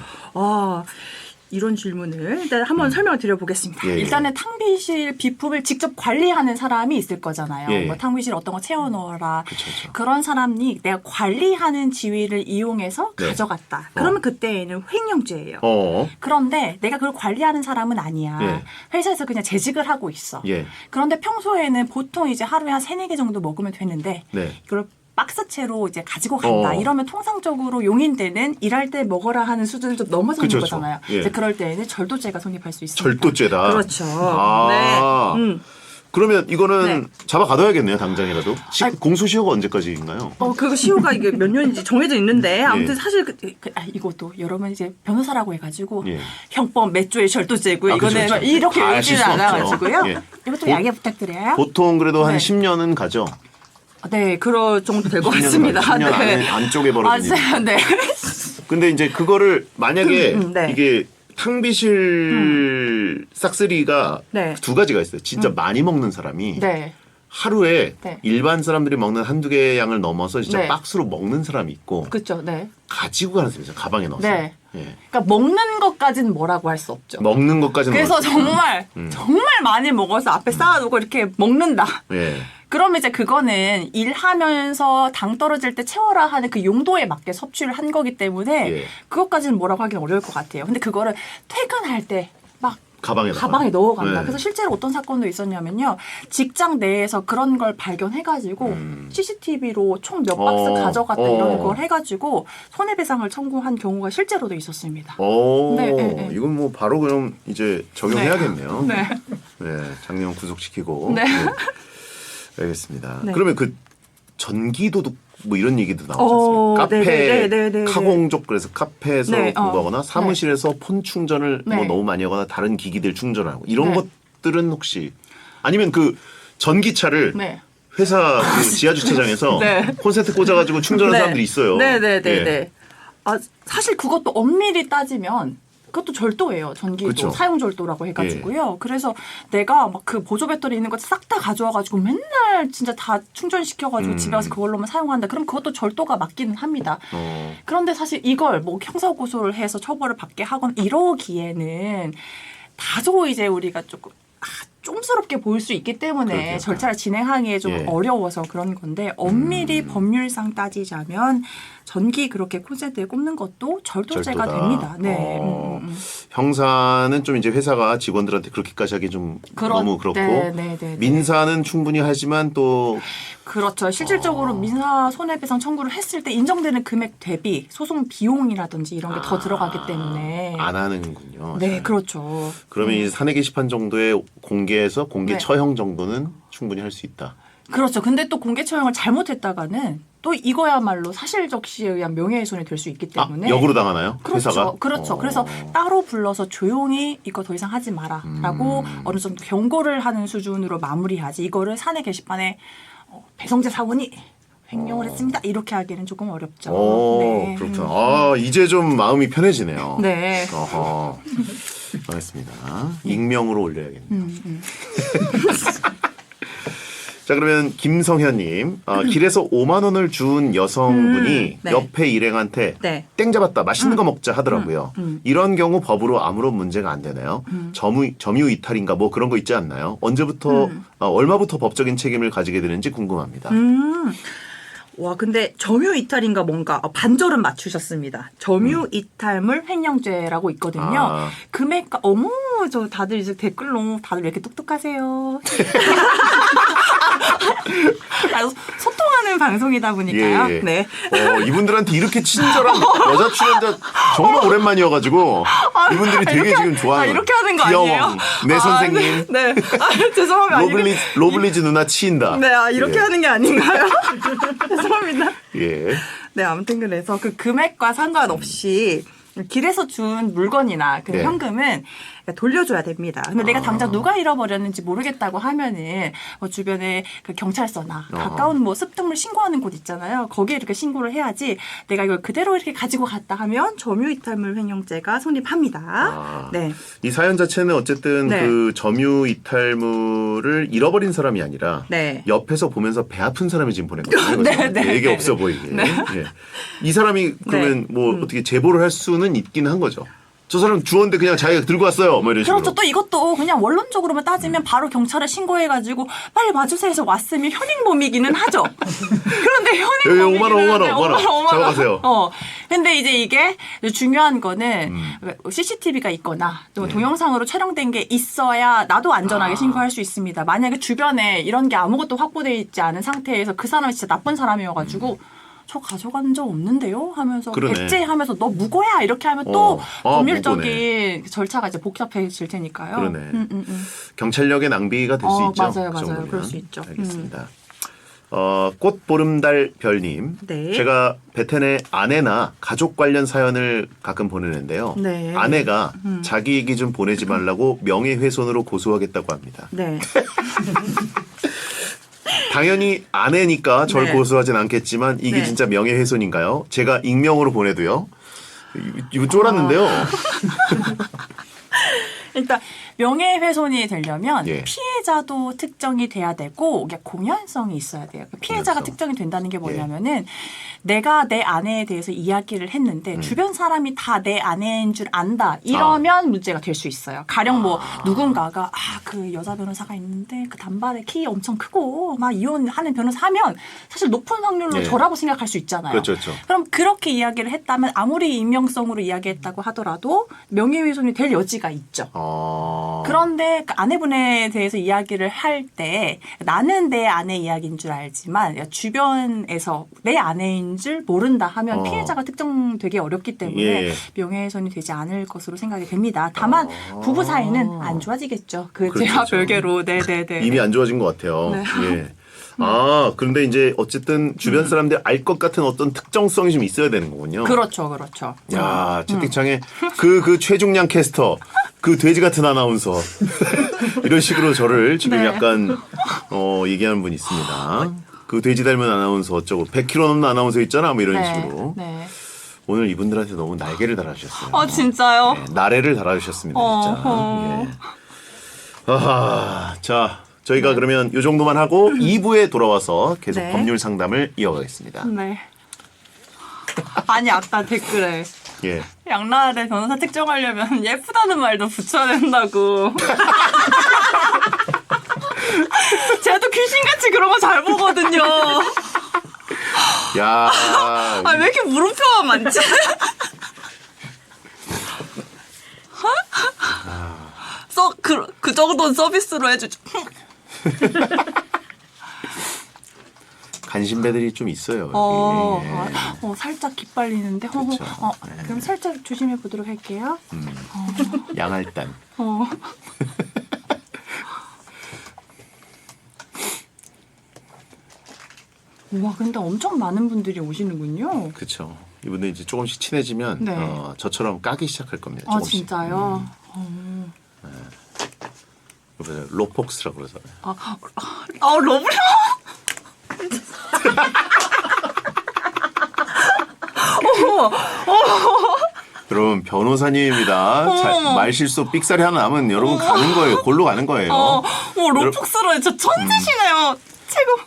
이런 질문을 일단 한번 설명을 드려보겠습니다. 예. 일단은 탕비실 비품을 직접 관리하는 사람이 있을 거잖아요. 예. 뭐 탕비실 어떤 거 채워넣어라. 그쵸. 그런 사람이 내가 관리하는 지위를 이용해서 네. 가져갔다. 그러면 그때는 횡령죄예요. 그런데 내가 그걸 관리하는 사람은 아니야. 예. 회사에서 그냥 재직을 하고 있어. 예. 그런데 평소에는 보통 이제 하루에 한 3-4개 정도 먹으면 되는데 네. 그걸 박스채로 이제 가지고 간다. 이러면 통상적으로 용인되는 일할 때 먹어라 하는 수준을 좀 넘어서는 그쵸. 거잖아요. 예. 이제 그럴 때에는 절도죄가 성립할 수 있습니다. 절도죄다. 그렇죠. 아. 네. 그러면 이거는 네. 잡아가둬야겠네요, 당장이라도. 아니, 공소시효가 언제까지인가요? 그거 시효가 이게 몇 년인지 정해져 있는데 아무튼 예. 사실 이것도 여러분 이제 변호사라고 해가지고 예. 형법 몇 조의 절도죄고 아, 이거는 그렇죠. 이렇게 다 아실 읽지는 수 없죠. 않아가지고요. 예. 이것도 양해 부탁드려요. 보통 그래도 한 네. 10년은 가죠. 네, 그럴 정도 될 것 10년 같습니다. 10년 안쪽에 벌어지는. 맞아요, 네. 근데 이제 그거를 만약에 네. 이게 탕비실 싹쓸이가 네. 두 가지가 있어요. 진짜 많이 먹는 사람이 네. 하루에 네. 일반 사람들이 먹는 한두 개 양을 넘어서 진짜 네. 박스로 먹는 사람이 있고 그렇죠, 네. 가지고 가는 사람이 있어요. 가방에 넣어서. 네. 예. 그러니까 먹는 것까지는 뭐라고 할 수 없죠. 먹는 것까지는 그래서 어렵죠. 정말 많이 먹어서 앞에 쌓아두고 이렇게 먹는다. 예. 그러면 이제 그거는 일하면서 당 떨어질 때 채워라 하는 그 용도에 맞게 섭취를 한 거기 때문에 예. 그것까지는 뭐라고 하기는 어려울 것 같아요. 근데 그거를 퇴근할 때 막 가방에 넣어간다. 네. 그래서 실제로 어떤 사건도 있었냐면요. 직장 내에서 그런 걸 발견해가지고 CCTV로 총 몇 박스 가져갔다 이런 걸 해가지고 손해배상을 청구한 경우가 실제로도 있었습니다. 오, 네, 네, 네. 이건 뭐 바로 그럼 이제 적용해야겠네요. 네. 네, 작년 구속시키고. 네. 알겠습니다. 네. 그러면 그 전기도둑 뭐 이런 얘기도 나오지 않습니까? 카페, 네. 카공족 그래서 카페에서 네, 공부하거나 사무실에서 폰 충전을 네. 뭐 너무 많이 하거나 다른 기기들 충전하고 이런 네. 것들은 혹시 아니면 그 전기차를 네. 회사 그 지하 주차장에서 네. 콘센트 꽂아가지고 충전하는 사람들이 있어요. 네네네. 예. 아 사실 그것도 엄밀히 따지면 그것도 절도예요. 전기도 그쵸. 사용 절도라고 해가지고요. 그래서 내가 막 그 보조 배터리 있는 거 싹 다 가져와가지고 맨날 진짜 다 충전시켜가지고 집에 와서 그걸로만 사용한다. 그럼 그것도 절도가 맞기는 합니다. 그런데 사실 이걸 뭐 형사 고소를 해서 처벌을 받게 하건 이러기에는 다소 이제 우리가 조금 쫌스럽게 보일 수 있기 때문에 그렇겠다. 절차를 진행하기에 좀 예. 어려워서 그런 건데 엄밀히 법률상 따지자면 전기 그렇게 콘센트에 꼽는 것도 절도죄가 절도다. 됩니다. 네. 형사는 좀 이제 회사가 직원들한테 그렇게까지 하기 좀 너무 그렇고 네. 민사는 충분히 하지만 또 그렇죠. 실질적으로 민사 손해배상 청구를 했을 때 인정되는 금액 대비 소송 비용이라든지 이런 게 더 들어가기 때문에 안 하는군요. 네, 잘. 그렇죠. 그러면 이 사내 게시판 정도의 공개에서 공개 네. 처형 정도는 충분히 할 수 있다. 그렇죠. 근데 또 공개 처형을 잘못했다가는 또 이거야말로 사실적 시에 의한 명예훼손이 될 수 있기 때문에 역으로 당하나요? 그렇죠. 회사가? 그렇죠. 그래서 따로 불러서 조용히 이거 더 이상 하지 마라라고 어느 정도 경고를 하는 수준으로 마무리하지 이거를 사내 게시판에 배성재 사원이 횡령을 했습니다. 이렇게 하기는 조금 어렵죠. 오, 네. 그렇구나. 아, 이제 좀 마음이 편해지네요. 네. 어허. 알겠습니다. 익명으로 올려야겠네요. 자, 그러면 김성현님. 길에서 5만 원을 준 여성분이 네. 옆에 일행한테 네. 땡 잡았다. 맛있는 거 먹자 하더라고요. 이런 경우 법으로 아무런 문제가 안 되나요? 점유 이탈인가 뭐 그런 거 있지 않나요? 언제부터 얼마부터 법적인 책임을 가지게 되는지 궁금합니다. 와, 근데 점유 이탈인가 뭔가 반절은 맞추셨습니다. 점유 이탈물 횡령죄라고 있거든요. 아. 금액과 저 다들 이제 댓글로 다들 왜 이렇게 똑똑하세요? 소통하는 방송이다 보니까요. 예, 예. 네. 이분들한테 이렇게 친절한 여자 출연자 정말 오랜만이어가지고 이분들이 되게 이렇게 지금 좋아하는 이렇게 하는 거 귀여워. 아니에요? 내 선생님. 네. 죄송합니다. 로블리즈 누나 치인다. 네, 이렇게 예. 하는 게 아닌가요? 죄송합니다. 예. 네, 아무튼 그래서 그 금액과 상관없이 길에서 준 물건이나 그 네. 현금은 돌려줘야 됩니다. 근데 내가 당장 누가 잃어버렸는지 모르겠다고 하면은 주변에 그 경찰서나 가까운 뭐 습득물 신고하는 곳 있잖아요. 거기에 이렇게 신고를 해야지 내가 이걸 그대로 이렇게 가지고 갔다 하면 점유이탈물 횡령죄가 성립합니다. 네. 이 사연 자체는 어쨌든 네. 그 점유 이탈물을 잃어버린 사람이 아니라 네. 옆에서 보면서 배 아픈 사람이 지금 보냈거든요. 네, 네, 되게 네, 없어 보이게. 예. 이 사람이 그러면 뭐 어떻게 제보를 할 수는 있긴 한 거죠. 저 사람 주웠는데 그냥 자기가 들고 왔어요. 뭐 이런 식으로. 그렇죠. 또 이것도 그냥 원론적으로만 따지면 바로 경찰에 신고해가지고 빨리 와주세요 해서 왔으면 현행범이기는 하죠. 그런데 현행범이기는 5만 원. 잡아가세요. 근데 이제 이게 중요한 거는 CCTV가 있거나 또 네. 동영상으로 촬영된 게 있어야 나도 안전하게 신고할 수 있습니다. 만약에 주변에 이런 게 아무것도 확보되어 있지 않은 상태에서 그 사람이 진짜 나쁜 사람이어가지고 저 가져간 적 없는데요? 하면서 그러네. 배째하면서 너 무고야 이렇게 하면 또 법률적인 무고네. 절차가 이제 복잡해질 테니까요. 그러네. 경찰력의 낭비가 될 수 있죠. 맞아요, 그 맞아요. 정도면. 그럴 수 있죠. 알겠습니다. 꽃보름달 별님. 네. 제가 베텐의 아내나 가족 관련 사연을 가끔 보내는데요. 네. 아내가 자기 얘기 좀 보내지 말라고 명예훼손으로 고소하겠다고 합니다. 네. 당연히 아내니까 절 네. 고소하진 않겠지만 이게 네. 진짜 명예훼손인가요? 제가 익명으로 보내도요. 이거 쫄았는데요. 일단 명예훼손이 되려면 예. 피해자도 특정이 돼야 되고 이게 공연성이 있어야 돼요. 피해자가 공연성. 특정이 된다는 게 뭐냐면은 내가 내 아내에 대해서 이야기를 했는데 주변 사람이 다 내 아내인 줄 안다. 이러면 문제가 될 수 있어요. 가령 뭐 누군가가 그 여자 변호사가 있는데 그 단발에 키 엄청 크고 막 이혼하는 변호사 하면 사실 높은 확률로 예. 저라고 생각할 수 있잖아요. 그렇죠, 그렇죠. 그럼 그렇게 이야기를 했다면 아무리 익명성으로 이야기했다고 하더라도 명예훼손이 될 여지가 있죠. 그런데 그 아내분에 대해서 이야기를 할 때 나는 내 아내 이야기인 줄 알지만 주변에서 내 아내인 줄 모른다 하면 피해자가 특정되기 어렵기 때문에 예. 명예훼손이 되지 않을 것으로 생각이 됩니다. 다만 부부 사이는 안 좋아지겠죠. 그렇죠, 그제와 그렇죠. 별개로. 네네네. 이미 안 좋아진 것 같아요. 네. 예. 그런데 이제 어쨌든 주변 사람들 알 것 같은 어떤 특정성이 좀 있어야 되는 거군요. 그렇죠, 그렇죠. 야, 채팅창에 그 최중량 캐스터, 그 돼지 같은 아나운서 이런 식으로 저를 지금 네. 약간 얘기하는 분이 있습니다. 그 돼지 닮은 아나운서 어쩌고 100kg 넘는 아나운서 있잖아, 뭐 이런 네. 식으로. 네. 오늘 이분들한테 너무 날개를 달아주셨어요. 진짜요? 네, 나래를 달아주셨습니다, 진짜. 예. 자, 저희가 그러면 이 정도만 하고 2부에 돌아와서 계속 네. 법률 상담을 이어가겠습니다. 네. 아니 아까 댓글에 예. 양나래 변호사 특정하려면 예쁘다는 말도 붙여야 된다고. 제가 또 귀신같이 그런 거 잘 보거든요. 야, 왜 이렇게 물음표가 많지? 그 정도는 서비스로 해주죠. 간신배들이 좀 있어요. 예. 살짝 기빨리는데. 그렇죠. 그럼 살짝 조심해 보도록 할게요. 양알단. 와, 근데 엄청 많은 분들이 오시는군요. 그렇죠. 이분들 이제 조금씩 친해지면 네. 저처럼 까기 시작할 겁니다. 아, 조금씩. 진짜요? 그래서 로폭스라고 그러잖아요. 러블리. 여러분 변호사님입니다. 말 실수 삑사리 하나 나면 여러분 가는 거예요. 골로 가는 거예요. 로폭스로 진짜 천재시네요. 최고.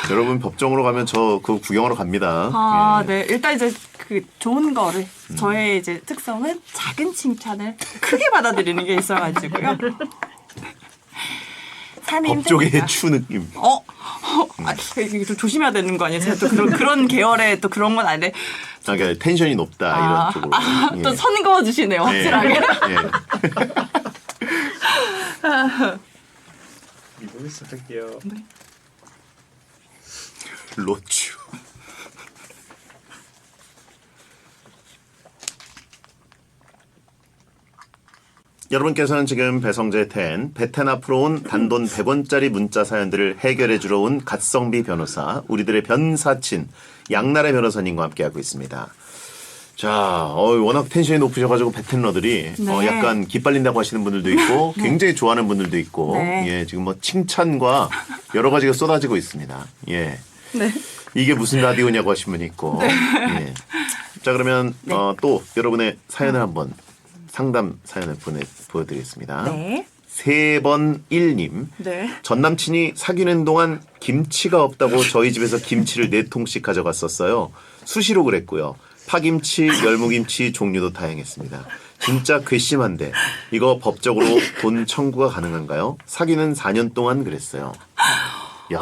여러분 법정으로 가면 저 그 구경하러 갑니다. 예. 네. 일단 이제 그 좋은 거를 저의 이제 특성은 작은 칭찬을 크게 받아들이는 게 있어가지고요. 삶이 법조계의 힘드니까. 추 느낌. 이게 좀 조심해야 되는 거 아니에요? 제가 또 그런 계열의 또 그런 건 아닌데. 그러니까 텐션이 높다 이런 쪽으로. 또 선 그어주시네요, 확실하게. 예. 이거 시작할게요. 로추. 여러분께서는 지금 배성재 베텐 앞으로 온 단돈 100원짜리 문자 사연들을 해결해 주러 온 갓성비 변호사, 우리들의 변사친 양나래 변호사님과 함께하고 있습니다. 자, 워낙 텐션이 높으셔가지고 베텐러들이 네. 약간 기빨린다고 하시는 분들도 있고 굉장히 좋아하는 분들도 있고 네. 예, 지금 뭐 칭찬과 여러 가지가 쏟아지고 있습니다. 예. 네. 이게 무슨 라디오냐고 하신 분이 있고. 예. 자, 그러면 또 여러분의 사연을 한번 상담 사연을 보여드리겠습니다. 네. 3번 1님. 네. 전 남친이 사귀는 동안 김치가 없다고 저희 집에서 김치를 4통씩 가져갔었어요. 수시로 그랬고요. 파김치, 열무김치 종류도 다양했습니다. 진짜 괘씸한데 이거 법적으로 돈 청구가 가능한가요? 사귀는 4년 동안 그랬어요. 야.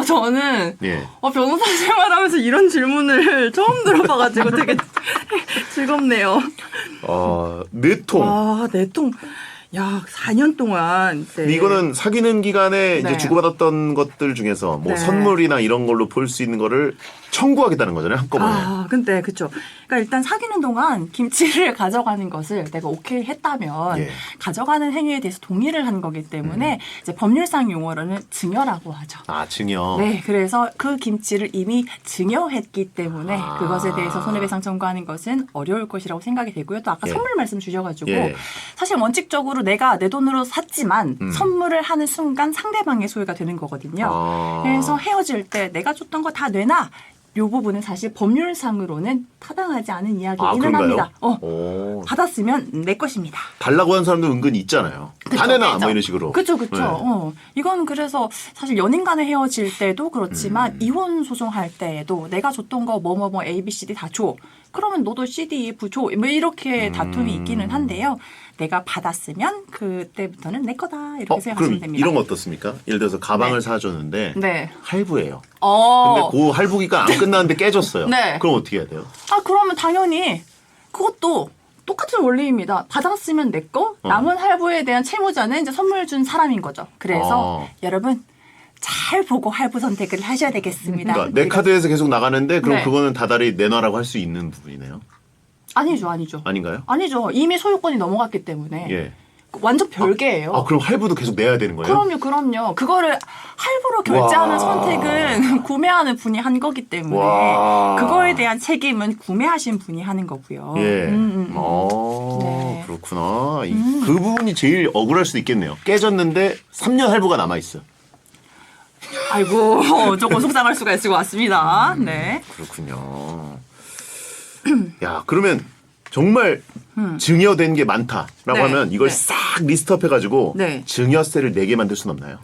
저는 예. 변호사 생활하면서 이런 질문을 처음 들어봐가지고 되게 즐겁네요. 4통. 4통. 야, 4년 동안. 네. 근데 이거는 사귀는 기간에 이제 네. 주고받았던 것들 중에서 뭐 네. 선물이나 이런 걸로 볼 수 있는 거를 청구하겠다는 거잖아요, 한꺼번에. 아, 근데 그쵸. 그러니까 일단 사귀는 동안 김치를 가져가는 것을 내가 오케이 했다면 예. 가져가는 행위에 대해서 동의를 한 거기 때문에 이제 법률상 용어로는 증여라고 하죠. 아, 증여. 네, 그래서 그 김치를 이미 증여했기 때문에 아. 그것에 대해서 손해배상 청구하는 것은 어려울 것이라고 생각이 되고요. 또 아까 예. 선물 말씀 주셔가지고 예. 사실 원칙적으로 내가 내 돈으로 샀지만 선물을 하는 순간 상대방의 소유가 되는 거거든요. 아. 그래서 헤어질 때 내가 줬던 거 다 내놔. 이 부분은 사실 법률상으로는 타당하지 않은 아, 이야기이기는 그런가요? 합니다. 오. 받았으면 내 것입니다. 달라고 하는 사람도 은근히 있잖아요. 다 내놔! 뭐 이런 식으로. 그렇죠, 그렇죠. 네. 이건 그래서 사실 연인 간에 헤어질 때도 그렇지만 이혼 소송할 때에도 내가 줬던 거 뭐뭐뭐 A, B, C, D 다 줘. 그러면 너도 C, D, E, F 줘. 뭐 이렇게 다툼이 있기는 한데요. 내가 받았으면 그때부터는 내 거다 이렇게 생각하시면 그럼 됩니다. 이런 거 어떻습니까? 예를 들어서 가방을 네. 사줬는데 네. 할부예요. 근데 그 할부기가 안 끝났는데 깨졌어요. 네. 그럼 어떻게 해야 돼요? 그러면 당연히 그것도 똑같은 원리입니다. 받았으면 내 거, 남은 할부에 대한 채무자는 이제 선물 준 사람인 거죠. 그래서 여러분 잘 보고 할부 선택을 하셔야 되겠습니다. 그러니까 내 카드에서 계속 나가는데 그럼 네. 그거는 다달이 내놔라고 할 수 있는 부분이네요. 아니죠. 아닌가요? 아니죠. 이미 소유권이 넘어갔기 때문에 예. 완전 별개예요. 그럼 할부도 계속 내야 되는 거예요? 그럼요. 그거를 할부로 결제하는 와. 선택은 구매하는 분이 한 거기 때문에 와. 그거에 대한 책임은 구매하신 분이 하는 거고요. 예. 네. 그렇구나. 그 부분이 제일 억울할 수도 있겠네요. 깨졌는데 3년 할부가 남아 있어. 아이고, 조금 속상할 수가 있을 것 같습니다. 네. 그렇군요. 야, 그러면 정말 증여된 게 많다라고 네. 하면 이걸 네. 싹 리스트업 해가지고 네. 증여세를 내게 만들 수는 없나요?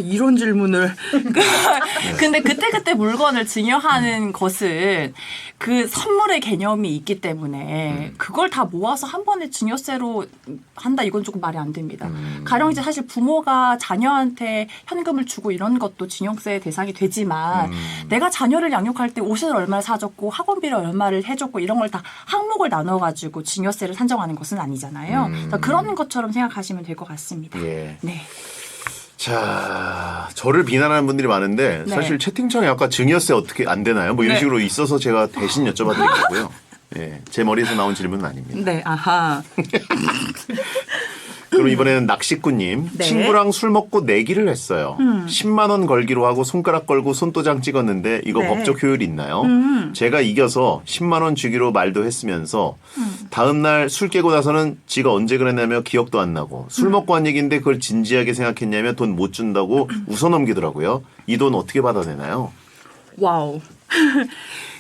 이런 질문을. 근데 그때그때 물건을 증여하는 것은 그 선물의 개념이 있기 때문에 그걸 다 모아서 한 번에 증여세로 한다 이건 조금 말이 안 됩니다. 가령 이제 사실 부모가 자녀한테 현금을 주고 이런 것도 증여세 대상이 되지만 내가 자녀를 양육할 때 옷을 얼마를 사줬고 학원비를 얼마를 해줬고 이런 걸 다 항목을 나눠가지고 증여세를 산정하는 것은 아니잖아요. 그래서 그런 것처럼 생각하시면 될 것 같습니다. 예. 네. 자, 저를 비난하는 분들이 많은데 네. 사실 채팅창에 아까 증여세 어떻게 안 되나요? 뭐 이런 네. 식으로 있어서 제가 대신 여쭤봐드린 거고요. 예, 제 머리에서 나온 질문은 아닙니다. 네, 아하. 그럼 이번에는 낚시꾼님. 네. 친구랑 술 먹고 내기를 했어요. 10만 원 걸기로 하고 손가락 걸고 손도장 찍었는데 이거 네. 법적 효율이 있나요? 제가 이겨서 10만 원 주기로 말도 했으면서 다음 날 술 깨고 나서는 지가 언제 그랬냐며 기억도 안 나고 술 먹고 한 얘기인데 그걸 진지하게 생각했냐며 돈 못 준다고 웃어넘기더라고요. 이 돈 어떻게 받아내나요? 와우.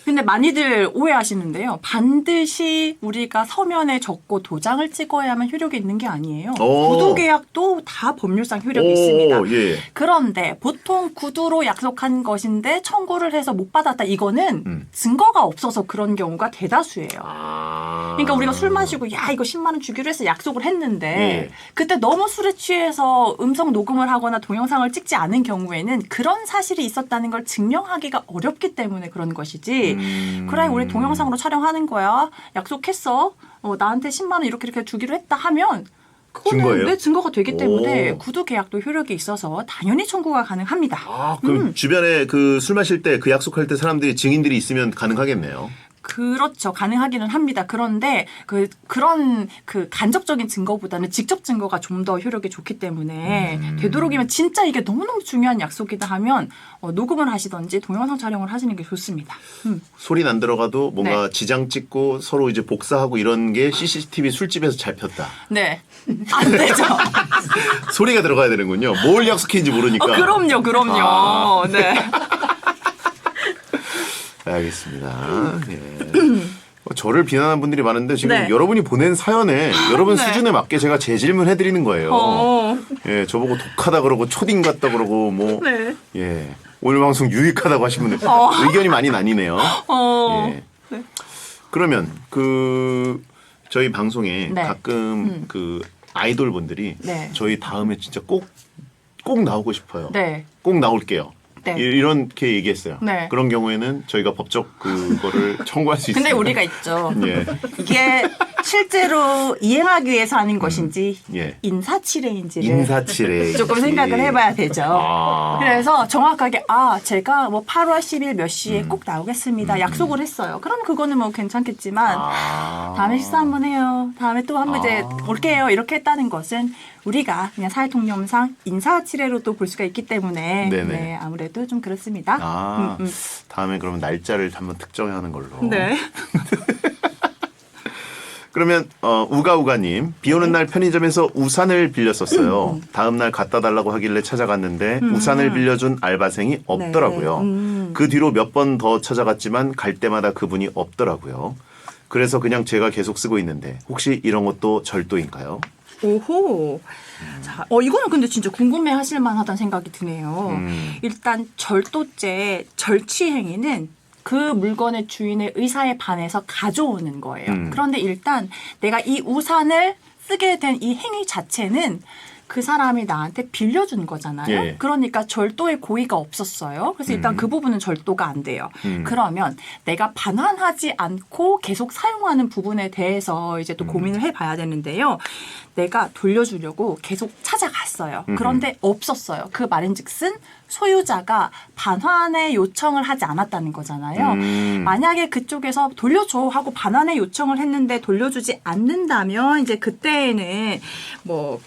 근데 많이들 오해하시는데요. 반드시 우리가 서면에 적고 도장을 찍어야만 효력이 있는 게 아니에요. 오. 구두 계약도 다 법률상 효력이 있습니다. 예. 그런데 보통 구두로 약속한 것인데 청구를 해서 못 받았다. 이거는 증거가 없어서 그런 경우가 대다수예요. 그러니까 우리가 술 마시고 야 이거 10만 원 주기로 해서 약속을 했는데 예. 그때 너무 술에 취해서 음성 녹음을 하거나 동영상을 찍지 않은 경우에는 그런 사실이 있었다는 걸 증명하기가 어렵기 때문에 그런 것이지. 그래 우리 동영상으로 촬영하는 거야. 약속했어. 나한테 10만 원 이렇게 주기로 했다 하면 그거는 증거예요? 내 증거가 되기 때문에 오. 구두 계약도 효력이 있어서 당연히 청구가 가능합니다. 그럼 주변에 그 술 마실 때 그 약속할 때 사람들이 증인들이 있으면 가능하겠네요. 그렇죠. 가능하기는 합니다. 그런데 그런 간접적인 증거보다는 직접 증거가 좀 더 효력이 좋기 때문에 되도록이면 진짜 이게 너무너무 중요한 약속이다 하면 녹음을 하시든지 동영상 촬영을 하시는 게 좋습니다. 소리는 안 들어가도 뭔가 네. 지장 찍고 서로 이제 복사하고 이런 게 CCTV 술집에서 잘 폈다. 네. 안 되죠. 소리가 들어가야 되는군요. 뭘 약속했는지 모르니까. 그럼요. 네. 알겠습니다. 예. 저를 비난하는 분들이 많은데 지금 네. 여러분이 보낸 사연에 여러분 네. 수준에 맞게 제가 재질문 해드리는 거예요. 예, 저보고 독하다 그러고 초딩 같다 그러고 뭐 네. 예, 오늘 방송 유익하다고 하시면 의견이 많이 나뉘네요. 예. 네. 그러면 저희 방송에 네. 가끔 그 아이돌 분들이 네. 저희 다음에 진짜 꼭 나오고 싶어요. 네. 꼭 나올게요. 네. 이렇게 얘기했어요. 네. 그런 경우에는 저희가 법적 그거를 청구할 수 있습니다. 근데 우리가 있죠. 예. 이게 실제로 이행하기 위해서 하는 것인지 예. 인사치레인지를 인사치레 조금 생각을 해봐야 되죠. 아. 그래서 정확하게 제가 뭐 8월 10일 몇 시에 꼭 나오겠습니다. 약속을 했어요. 그럼 그거는 뭐 괜찮겠지만 다음에 식사 한번 해요. 다음에 또 한번 이제 올게요. 이렇게 했다는 것은 우리가 그냥 사회통념상 인사치레로 또 볼 수가 있기 때문에 네네. 네, 아무래도 좀 그렇습니다. 다음에 그러면 날짜를 한번 특정하는 걸로. 네. 그러면 우가우가님 비 오는 날 편의점에서 우산을 빌렸었어요. 다음 날 갖다 달라고 하길래 찾아갔는데 우산을 빌려준 알바생이 없더라고요. 그 뒤로 몇 번 더 찾아갔지만 갈 때마다 그분이 없더라고요. 그래서 그냥 제가 계속 쓰고 있는데 혹시 이런 것도 절도인가요? 오호. 자, 이거는 근데 진짜 궁금해 하실 만하다는 생각이 드네요. 일단 절도죄 절취 행위는 그 물건의 주인의 의사에 반해서 가져오는 거예요. 그런데 일단 내가 이 우산을 쓰게 된 이 행위 자체는 그 사람이 나한테 빌려준 거잖아요. 예. 그러니까 절도의 고의가 없었어요. 그래서 일단 그 부분은 절도가 안 돼요. 그러면 내가 반환하지 않고 계속 사용하는 부분에 대해서 이제 또 고민을 해봐야 되는데요. 내가 돌려주려고 계속 찾아갔어요. 그런데 없었어요. 그 말인즉슨 소유자가 반환의 요청을 하지 않았다는 거잖아요. 만약에 그쪽에서 돌려줘 하고 반환의 요청을 했는데 돌려주지 않는다면 이제 그때는 뭐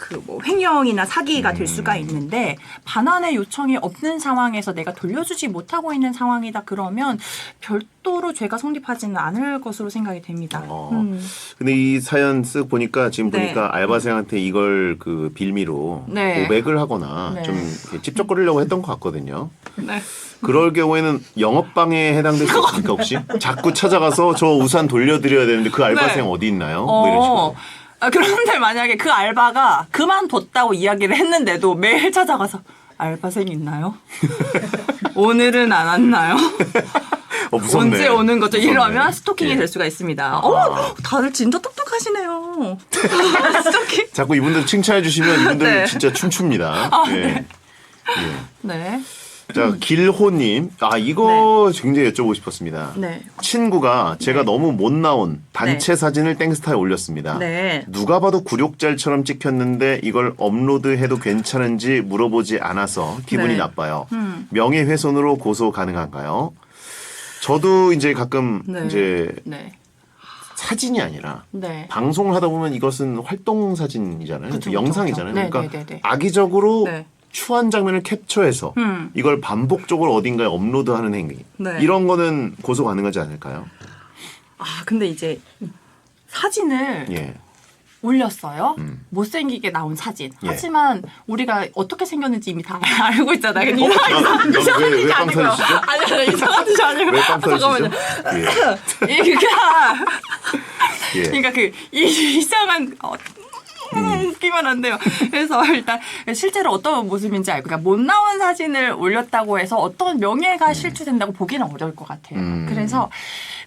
횡령이나 사기가 될 수가 있는데 근데 요청이 없는 상황에서 내가 돌려주지 못하고 있는 상황이다 그러면 별도로 죄가 성립하지는 않을 것으로 생각이 됩니다. 근데 이 사연 쓱 보니까 지금 네. 보니까 알바생한테 이걸 그 빌미로 네. 고백을 하거나 네. 좀 이렇게 찝쩍거리려고 했던 것 같거든요. 네. 그럴 경우에는 영업방해에 해당될 수 있습니까 혹시? 자꾸 찾아가서 저 우산 돌려드려야 되는데 그 알바생 네. 어디 있나요? 뭐 이런 식으로. 그런데 만약에 그 알바가 그만뒀다고 이야기를 했는데도 매일 찾아가서 알바생 있나요? 오늘은 안 왔나요? 무섭네. 언제 오는 거죠? 무섭네. 이러면 스토킹이 예. 될 수가 있습니다. 다들 진짜 똑똑하시네요. 스토킹. 자꾸 이분들 칭찬해 주시면 이분들 네. 진짜 춤춥니다. 예. 네. 자, 길호님. 이거 굉장히 여쭤보고 싶었습니다. 네. 친구가 제가 너무 못 나온 단체 사진을 땡스타에 올렸습니다. 네. 누가 봐도 굴욕잘처럼 찍혔는데 이걸 업로드해도 괜찮은지 물어보지 않아서 기분이 네. 나빠요. 명예훼손으로 고소 가능한가요? 저도 이제 가끔 네. 이제 네. 사진이 아니라 네. 방송을 하다 보면 이것은 활동 사진이잖아요. 그쵸, 영상이잖아요. 그쵸. 네, 그러니까 네, 네, 네. 악의적으로 네. 추한 장면을 캡처해서 이걸 반복적으로 어딘가에 업로드하는 행위. 네. 이런 거는 고소 가능하지 않을까요? 근데 이제 사진을 예. 올렸어요. 못생기게 나온 사진. 예. 하지만 우리가 어떻게 생겼는지 이미 다 알고 있잖아요. 왜 빵 터지시죠? 아니, 이상한 짓이 아니고. 왜 빵 터지시죠? 잠깐만요. 예. 그러니까 이상한 웃기면 안 돼요. 그래서 일단 실제로 어떤 모습인지 알고, 그러니까 못 나온 사진을 올렸다고 해서 어떤 명예가 실추된다고 보기는 어려울 것 같아요. 그래서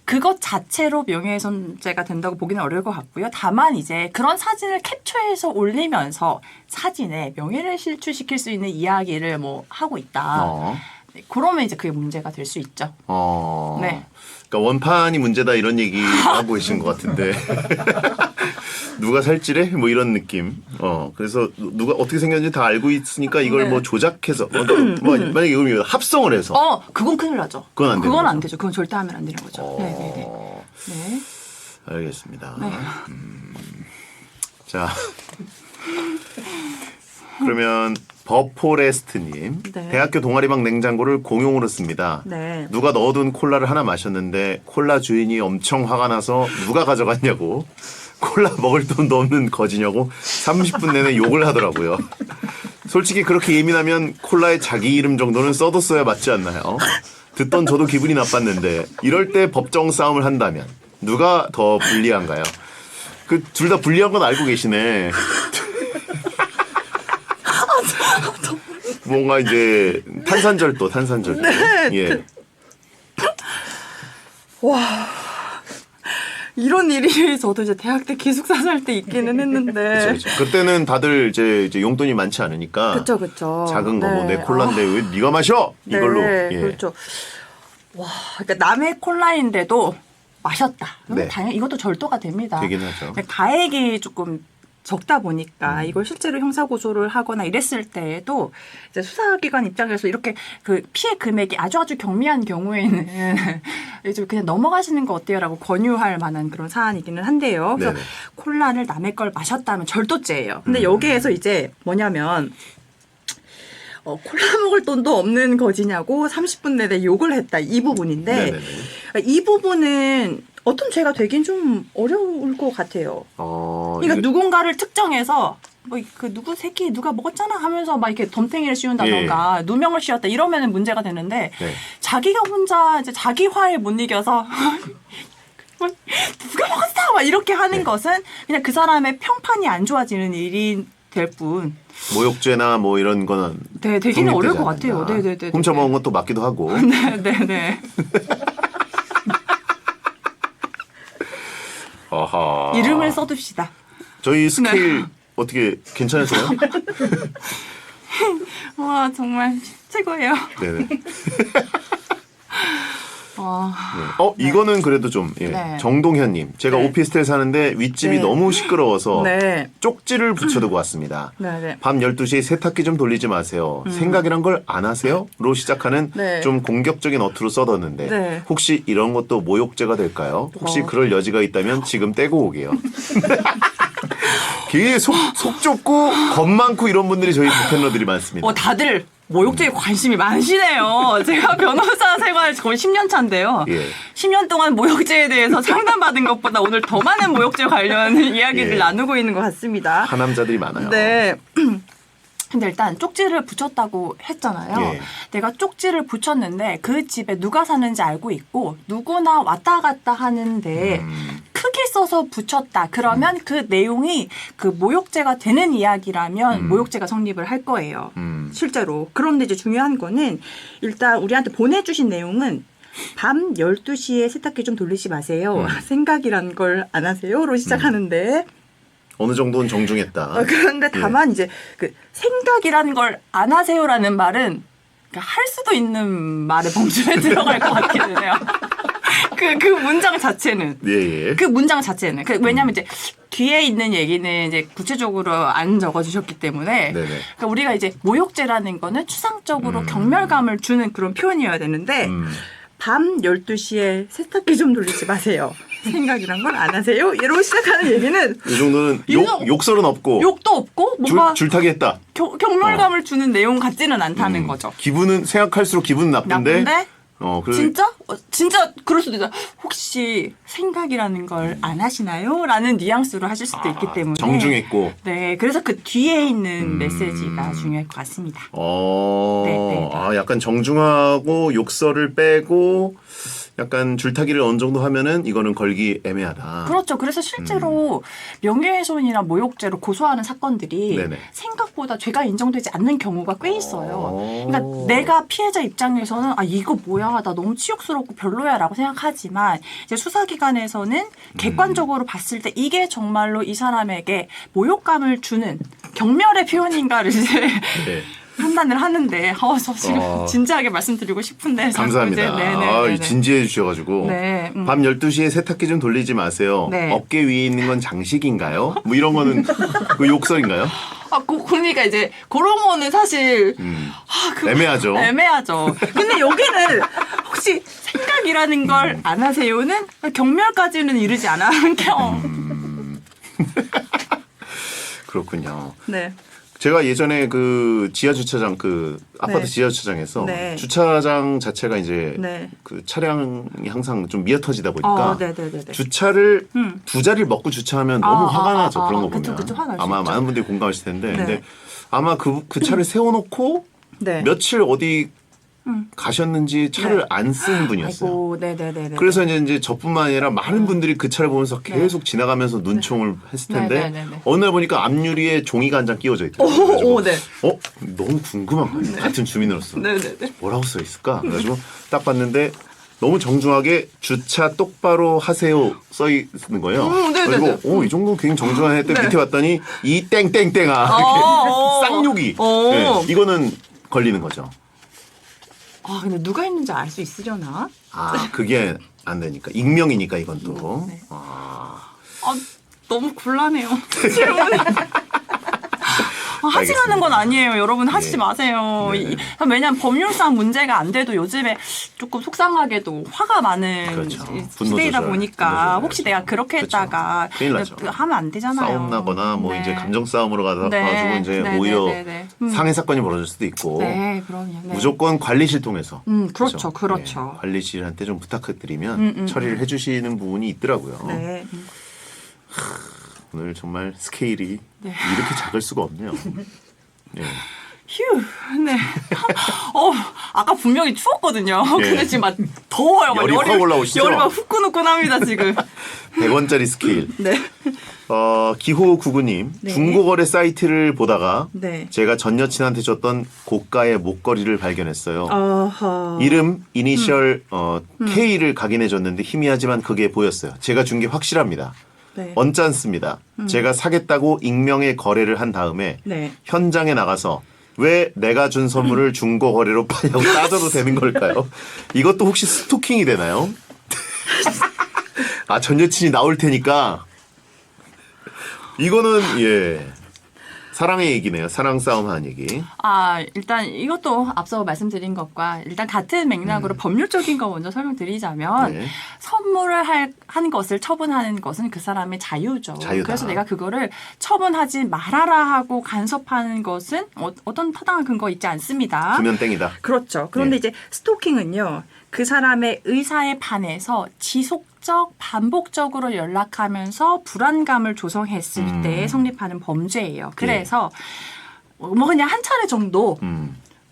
그것 자체로 명예훼손죄가 된다고 보기는 어려울 것 같고요. 다만 이제 그런 사진을 캡처해서 올리면서 사진에 명예를 실추시킬 수 있는 이야기를 뭐 하고 있다. 네, 그러면 이제 그게 문제가 될 수 있죠. 네. 그러니까 원판이 문제다 이런 얘기 하고 계신 것 같은데 누가 살찌래? 뭐 이런 느낌. 그래서 누가 어떻게 생겼는지 다 알고 있으니까 이걸 네. 뭐 조작해서 만약에 이걸 합성을 해서 그건 큰일 나죠. 그건 안 되는 거죠? 안 되죠. 그건 절대 하면 안 되는 거죠. 네네네. 네. 알겠습니다. 네. 자, 그러면 버포레스트님. 네. 대학교 동아리방 냉장고를 공용으로 씁니다. 네. 누가 넣어둔 콜라를 하나 마셨는데 콜라 주인이 엄청 화가 나서 누가 가져갔냐고 콜라 먹을 돈도 없는 거지냐고 30분 내내 욕을 하더라고요. 솔직히 그렇게 예민하면 콜라에 자기 이름 정도는 써뒀어야 맞지 않나요? 듣던 저도 기분이 나빴는데 이럴 때 법정 싸움을 한다면 누가 더 불리한가요? 그 둘 다 불리한 건 알고 계시네. 뭔가 이제 탄산절도. 예. 이런 일이 저도 이제 대학 때 기숙사 살 때 있기는 했는데. 그쵸. 그때는 다들 이제 용돈이 많지 않으니까 그쵸. 작은 거 뭐 네. 내 콜라인데 왜 네가 마셔? 이걸로. 네, 예. 그렇죠. 그러니까 남의 콜라인데도 마셨다. 그러면 네. 당연히 이것도 절도가 됩니다. 되긴 하죠. 가액이 조금 적다 보니까 음. 이걸 실제로 형사 고소를 하거나 이랬을 때에도 이제 수사기관 입장에서 이렇게 그 피해 금액이 아주 경미한 경우에는 이제 그냥 넘어가시는 거 어때요라고 권유할 만한 그런 사안이기는 한데요. 그래서 네네. 콜라를 남의 걸 마셨다면 절도죄예요. 근데 여기에서 이제 뭐냐면 콜라 먹을 돈도 없는 거지냐고 30분 내내 욕을 했다. 이 부분인데 네네네. 이 부분은 어떤 죄가 되긴 좀 어려울 것 같아요. 그러니까 이거- 누군가를 특정해서 뭐 그 누구 새끼 누가 먹었잖아 하면서 막 이렇게 덤탱이를 씌운다던가 누명을 씌웠다 이러면은 문제가 되는데 네. 자기가 혼자 이제 자기 화에 못 이겨서 누가 먹었어 막 이렇게 하는 네. 것은 그냥 그 사람의 평판이 안 좋아지는 일이 될 뿐. 모욕죄나 뭐 이런 거는 네, 되기는 어려울 것 성립되지 같아요. 않는다. 네네네. 훔쳐먹은 것도 맞기도 하고. 네네네. 아하. 이름을 써둡시다. 저희 스케일 네. 어떻게 괜찮으세요? 와 정말 최고예요. 네네. 와. 이거는 그래도 좀 예. 네. 정동현님, 제가 네. 오피스텔 사는데 윗집이 네. 너무 시끄러워서 네. 쪽지를 붙여두고 왔습니다. 네네. 밤 12시에 세탁기 좀 돌리지 마세요. 생각이란 걸 안 하세요? 로 시작하는 네. 좀 공격적인 어투로 써뒀는데 네. 혹시 이런 것도 모욕죄가 될까요? 혹시 그럴 여지가 있다면 지금 떼고 오게요. 되게 속 좁고 겁 많고 이런 분들이 저희 디펜러들이 많습니다. 다들 모욕죄에 관심이 많으시네요. 제가 변호사 생활 거의 10년 차인데요. 예. 10년 동안 모욕죄에 대해서 상담받은 것보다 오늘 더 많은 모욕죄 관련 이야기를 예. 나누고 있는 것 같습니다. 하남자들이 많아요. 네. 근데 일단 쪽지를 붙였다고 했잖아요. 예. 내가 쪽지를 붙였는데 그 집에 누가 사는지 알고 있고 누구나 왔다 갔다 하는데 크게 써서 붙였다. 그러면 그 내용이 그 모욕죄가 되는 이야기라면 모욕죄가 성립을 할 거예요. 실제로. 그런데 이제 중요한 거는 일단 우리한테 보내주신 내용은 밤 12시에 세탁기 좀 돌리지 마세요. 생각이란 걸 안 하세요로 시작하는데 어느 정도는 정중했다. 그런데 다만 이제 그 생각이라는 걸 안 하세요라는 말은 그러니까 할 수도 있는 말의 범주에 들어갈 것 같기는 해요. 그 문장 자체는. 예, 예. 그 문장 자체는. 왜냐면 이제 뒤에 있는 얘기는 이제 구체적으로 안 적어주셨기 때문에. 네네. 그러니까 우리가 이제 모욕죄라는 거는 추상적으로 경멸감을 주는 그런 표현이어야 되는데 밤 12시에 세탁기 좀 돌리지 마세요. 생각이란 걸 안 하세요. 이러고 시작하는 얘기는 이 정도는 이거- 욕설은 없고 욕도 없고 뭔가 줄타기 했다. 경멸감을 주는 내용 같지는 않다는 거죠. 기분은 생각할수록 기분은 나쁜데. 나쁜데 그래서 진짜? 진짜 그럴 수도 있다. 혹시 생각이라는 걸 안 하시나요? 라는 뉘앙스로 하실 수도 있기 때문에 정중했고. 네, 그래서 그 뒤에 있는 메시지가 중요할 것 같습니다. 네. 약간 정중하고 욕설을 빼고 약간 줄타기를 어느 정도 하면은 이거는 걸기 애매하다. 그렇죠. 그래서 실제로 명예훼손이나 모욕죄로 고소하는 사건들이 네네. 생각보다 죄가 인정되지 않는 경우가 꽤 있어요. 오. 그러니까 내가 피해자 입장에서는 이거 뭐야, 나 너무 치욕스럽고 별로야라고 생각하지만 이제 수사기관에서는 객관적으로 봤을 때 이게 정말로 이 사람에게 모욕감을 주는 경멸의 표현인가를 이제 네. 판단을 하는데 저 지금 진지하게 말씀드리고 싶은데 자꾸 감사합니다. 이제 네네. 진지해 주셔가지고. 네, 밤 12시에 세탁기 좀 돌리지 마세요. 네. 어깨 위에 있는 건 장식인가요? 뭐 이런 거는 그 욕설인가요? 그러니까 이제 그런 거는 사실 애매하죠. 애매하죠. 근데 여기는 혹시 생각이라는 걸 안 하세요는 경멸까지는 이르지 않은 경. 그렇군요. 네. 제가 예전에 그 지하 주차장 아파트 네. 지하 주차장에서 네. 주차장 자체가 이제 네. 그 차량이 항상 좀 미어터지다 보니까 네네네. 주차를 두 자리를 먹고 주차하면 너무 화가 나죠. 그런 거 그쵸, 보면. 그쵸, 화날 수 아마 있죠. 많은 분들이 공감하실 텐데 네. 근데 아마 그 차를 세워놓고 네. 며칠 어디 가셨는지 차를 네. 안 쓴 분이었어요. 아이고, 네네네. 그래서 이제 저뿐만 아니라 많은 분들이 그 차를 보면서 계속 지나가면서 눈총을 했을 텐데 네네네네. 어느 날 보니까 앞유리에 종이가 한 장 끼워져 있더라고요. 그래가지고 네. 너무 궁금한 거예요. 같은 주민으로서. 네네네. 뭐라고 써 있을까? 그래가지고 딱 봤는데 너무 정중하게 주차 똑바로 하세요 써 있는 거예요. 네네네. 그리고 이 정도는 굉장히 정중한 했더니 네. 밑에 봤더니 이 땡땡땡아 어. 쌍욕이. 어. 네, 이거는 걸리는 거죠. 아 근데 누가 했는지 알 수 있으려나? 아 그게 안 되니까 익명이니까 이건 또. 네. 아. 아 너무 곤란해요. 질문이. 하시라는 건 아니에요. 여러분 하시지 네. 마세요. 네. 왜냐하면 법률상 문제가 안 돼도 요즘에 조금 속상하게도 화가 많은 그렇죠. 시대이다 분노 보니까 조절. 혹시 내가 그렇게 그렇죠. 했다가 큰일 나죠. 하면 안 되잖아요. 싸움 나거나 뭐 네. 이제 감정 싸움으로 가지고 네. 이제 네, 오히려 네, 네, 네. 상해 사건이 벌어질 수도 있고. 네, 그럼요. 네. 무조건 관리실 통해서. 그렇죠, 그렇죠. 네, 관리실한테 좀 부탁드리면 처리를 해주시는 부분이 있더라고요. 네. 오늘 정말 스케일이 네. 이렇게 작을 수가 없네요. 네. 휴, 네. 아까 분명히 추웠거든요. 예. 근데 지금 막 더워요. 막 열이 확 올라오시죠? 열이 막 후끈후끈합니다, 지금. 100원짜리 스케일. 네. 기호 구구님 네. 중고거래 사이트를 보다가 네. 제가 전 여친한테 줬던 고가의 목걸이를 발견했어요. 어허. 이름 이니셜 K를 각인해줬는데 희미하지만 그게 보였어요. 제가 준 게 확실합니다. 네. 언짢습니다. 제가 사겠다고 익명의 거래를 한 다음에 네. 현장에 나가서 왜 내가 준 선물을 중고 거래로 팔려고 따져도 되는 걸까요? 이것도 혹시 스토킹이 되나요? 아, 전 여친이 나올 테니까 이거는 예. 사랑의 얘기네요. 사랑 싸움 하는 얘기. 일단 이것도 앞서 말씀드린 것과 일단 같은 맥락으로 법률적인 거 먼저 설명드리자면 네. 선물을 한 것을 처분하는 것은 그 사람의 자유죠. 자유다. 그래서 내가 그거를 처분하지 말아라 하고 간섭하는 것은 어떤 타당한 근거 있지 않습니다. 주면 땡이다. 그렇죠. 그런데 네. 이제 스토킹은요. 그 사람의 의사에 반해서 지속적 반복적으로 연락하면서 불안감을 조성했을 때 성립하는 범죄예요. 그래서 뭐 그냥 한 차례 정도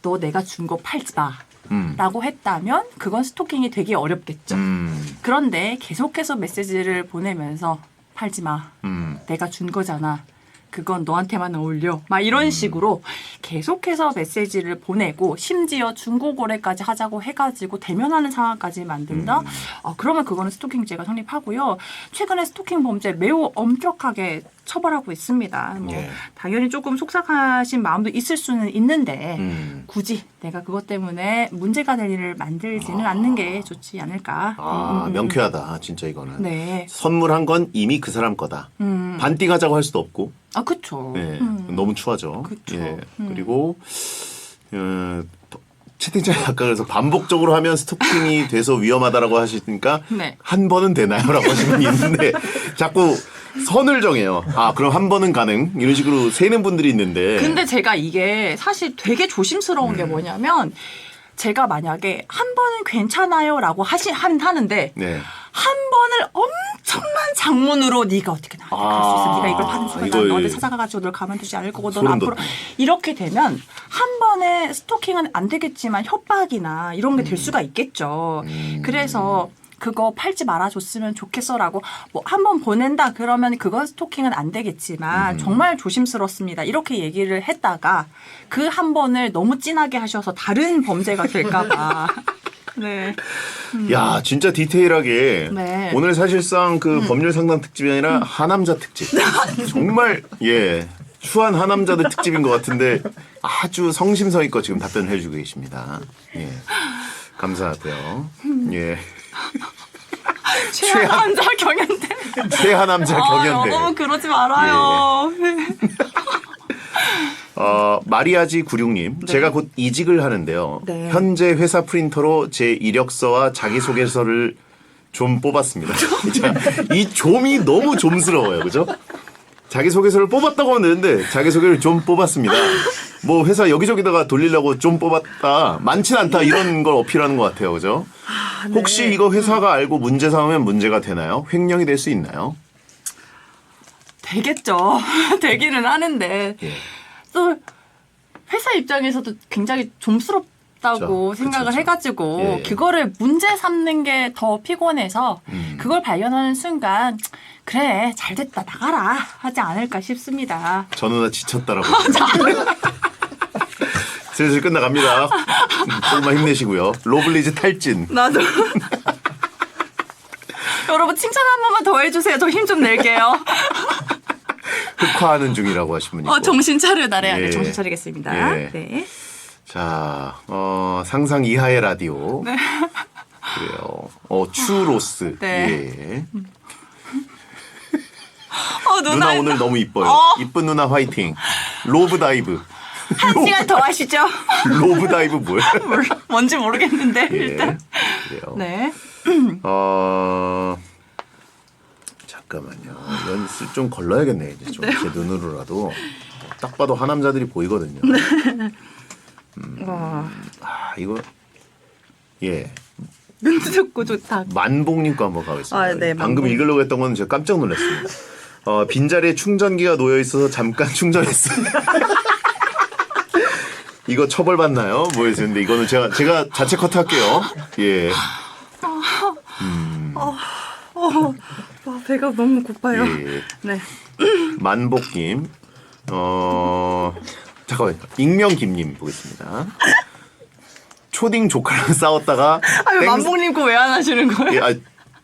너 내가 준 거 팔지 마. 라고 했다면 그건 스토킹이 되기 어렵겠죠. 그런데 계속해서 메시지를 보내면서 팔지 마. 내가 준 거잖아. 그건 너한테만 어울려. 막 이런 식으로 계속해서 메시지를 보내고 심지어 중고거래까지 하자고 해가지고 대면하는 상황까지 만든다? 그러면 그거는 스토킹죄가 성립하고요. 최근에 스토킹 범죄 매우 엄격하게 처벌하고 있습니다. 뭐 예. 당연히 조금 속상하신 마음도 있을 수는 있는데 굳이 내가 그것 때문에 문제가 될 일을 만들지는 않는 게 좋지 않을까. 명쾌하다. 진짜 이거는. 네. 선물한 건 이미 그 사람 거다. 반띵하자고 할 수도 없고. 그쵸. 예, 너무 추하죠. 그쵸. 예, 그리고 채팅창에 아까 그래서 반복적으로 하면 스토킹이 돼서 위험하다라고 하시니까 네. 한 번은 되나요라고 하시는 분이 있는데 자꾸 선을 정해요. 그럼 한 번은 가능 이런 식으로 세는 분들이 있는데. 근데 제가 이게 사실 되게 조심스러운 게 뭐냐면 제가 만약에 한 번은 괜찮아요라고 하는데 네. 한 번을 엄청난 장문으로 네가 어떻게 나한테 그럴 수 있어. 네가 이걸 받은 순간 이걸- 난 너한테 찾아가가지고 널 가만두지 않을 거고 넌 소름 앞으로 돋네. 이렇게 되면 한 번에 스토킹은 안 되겠지만 협박이나 이런 게 될 수가 있겠죠. 그래서 그거 팔지 말아줬으면 좋겠어라고 뭐 한 번 보낸다 그러면 그건 스토킹은 안 되겠지만 정말 조심스럽습니다. 이렇게 얘기를 했다가 그 한 번을 너무 진하게 하셔서 다른 범죄가 될까봐. 네. 야, 진짜 디테일하게. 네. 오늘 사실상 그 법률 상담 특집이 아니라 하남자 특집. 정말 추한 하남자들 특집인 것 같은데 아주 성심성의껏 지금 답변을 해주고 계십니다. 예. 감사하고요. 예. 최하남자 경연대. 최하남자 경연대. 너무 그러지 말아요. 마리아지 96님, 제가 곧 이직을 하는데요. 네. 현재 회사 프린터로 제 이력서와 자기소개서를 좀 뽑았습니다. 자, 이 좀이 너무 좀스러워요. 그죠? 자기소개서를 뽑았다고 하면 되는데 자기소개를 좀 뽑았습니다. 뭐 회사 여기저기다가 돌리려고 좀 뽑았다. 많진 않다. 이런 걸 어필하는 것 같아요. 그죠? 네. 혹시 이거 회사가 알고 문제 삼으면 문제가 되나요? 횡령이 될 수 있나요? 되겠죠. 되기는 하는데 예. 또 회사 입장에서도 굉장히 좀스럽다고 그쵸, 생각을 그쵸. 해가지고 예. 그거를 문제 삼는 게 더 피곤해서 그걸 발견하는 순간 그래 잘됐다 나가라 하지 않을까 싶습니다. 저 누나 지쳤다라고. 슬슬 끝나갑니다. 조금만 힘내시고요. 로블리즈 탈진. 나도. 여러분 칭찬 한 번만 더 해주세요. 저 힘 좀 낼게요. 흑화하는 중이라고 하신 분이 있고. 정신 차려 나래야 돼. 예. 정신 차리겠습니다. 예. 네. 자, 상상 이하의 라디오. 네. 그래요. 추로스. 네. 예. 누나 누나 오늘 너무 이뻐요. 이쁜 누나 화이팅. 로브 다이브. 한 시간 더 하시죠. 로브 다이브 뭐예요? 뭔지 모르겠는데 예. 일단. 그래요. 네. 잠깐만요. 연습 좀 걸러야겠네. 이제 좀 제 눈으로라도. 딱 봐도 하남자들이 보이거든요. 이거 예. 눈도 좋고 좋다. 만복님 거 한번 가겠습니다. 네, 방금 만복. 읽으려고 했던 건 제가 깜짝 놀랐습니다. 빈자리에 충전기가 놓여 있어서 잠깐 충전했어요. 이거 처벌받나요? 뭐였는데 이거는 제가 자체 컷할게요. 예. 배가 너무 고파요. 예. 네. 만복님, 잠깐만요. 익명김님 보겠습니다. 초딩 조카랑 싸웠다가 아유 만복님 거 왜 안 하시는 거예요? 예,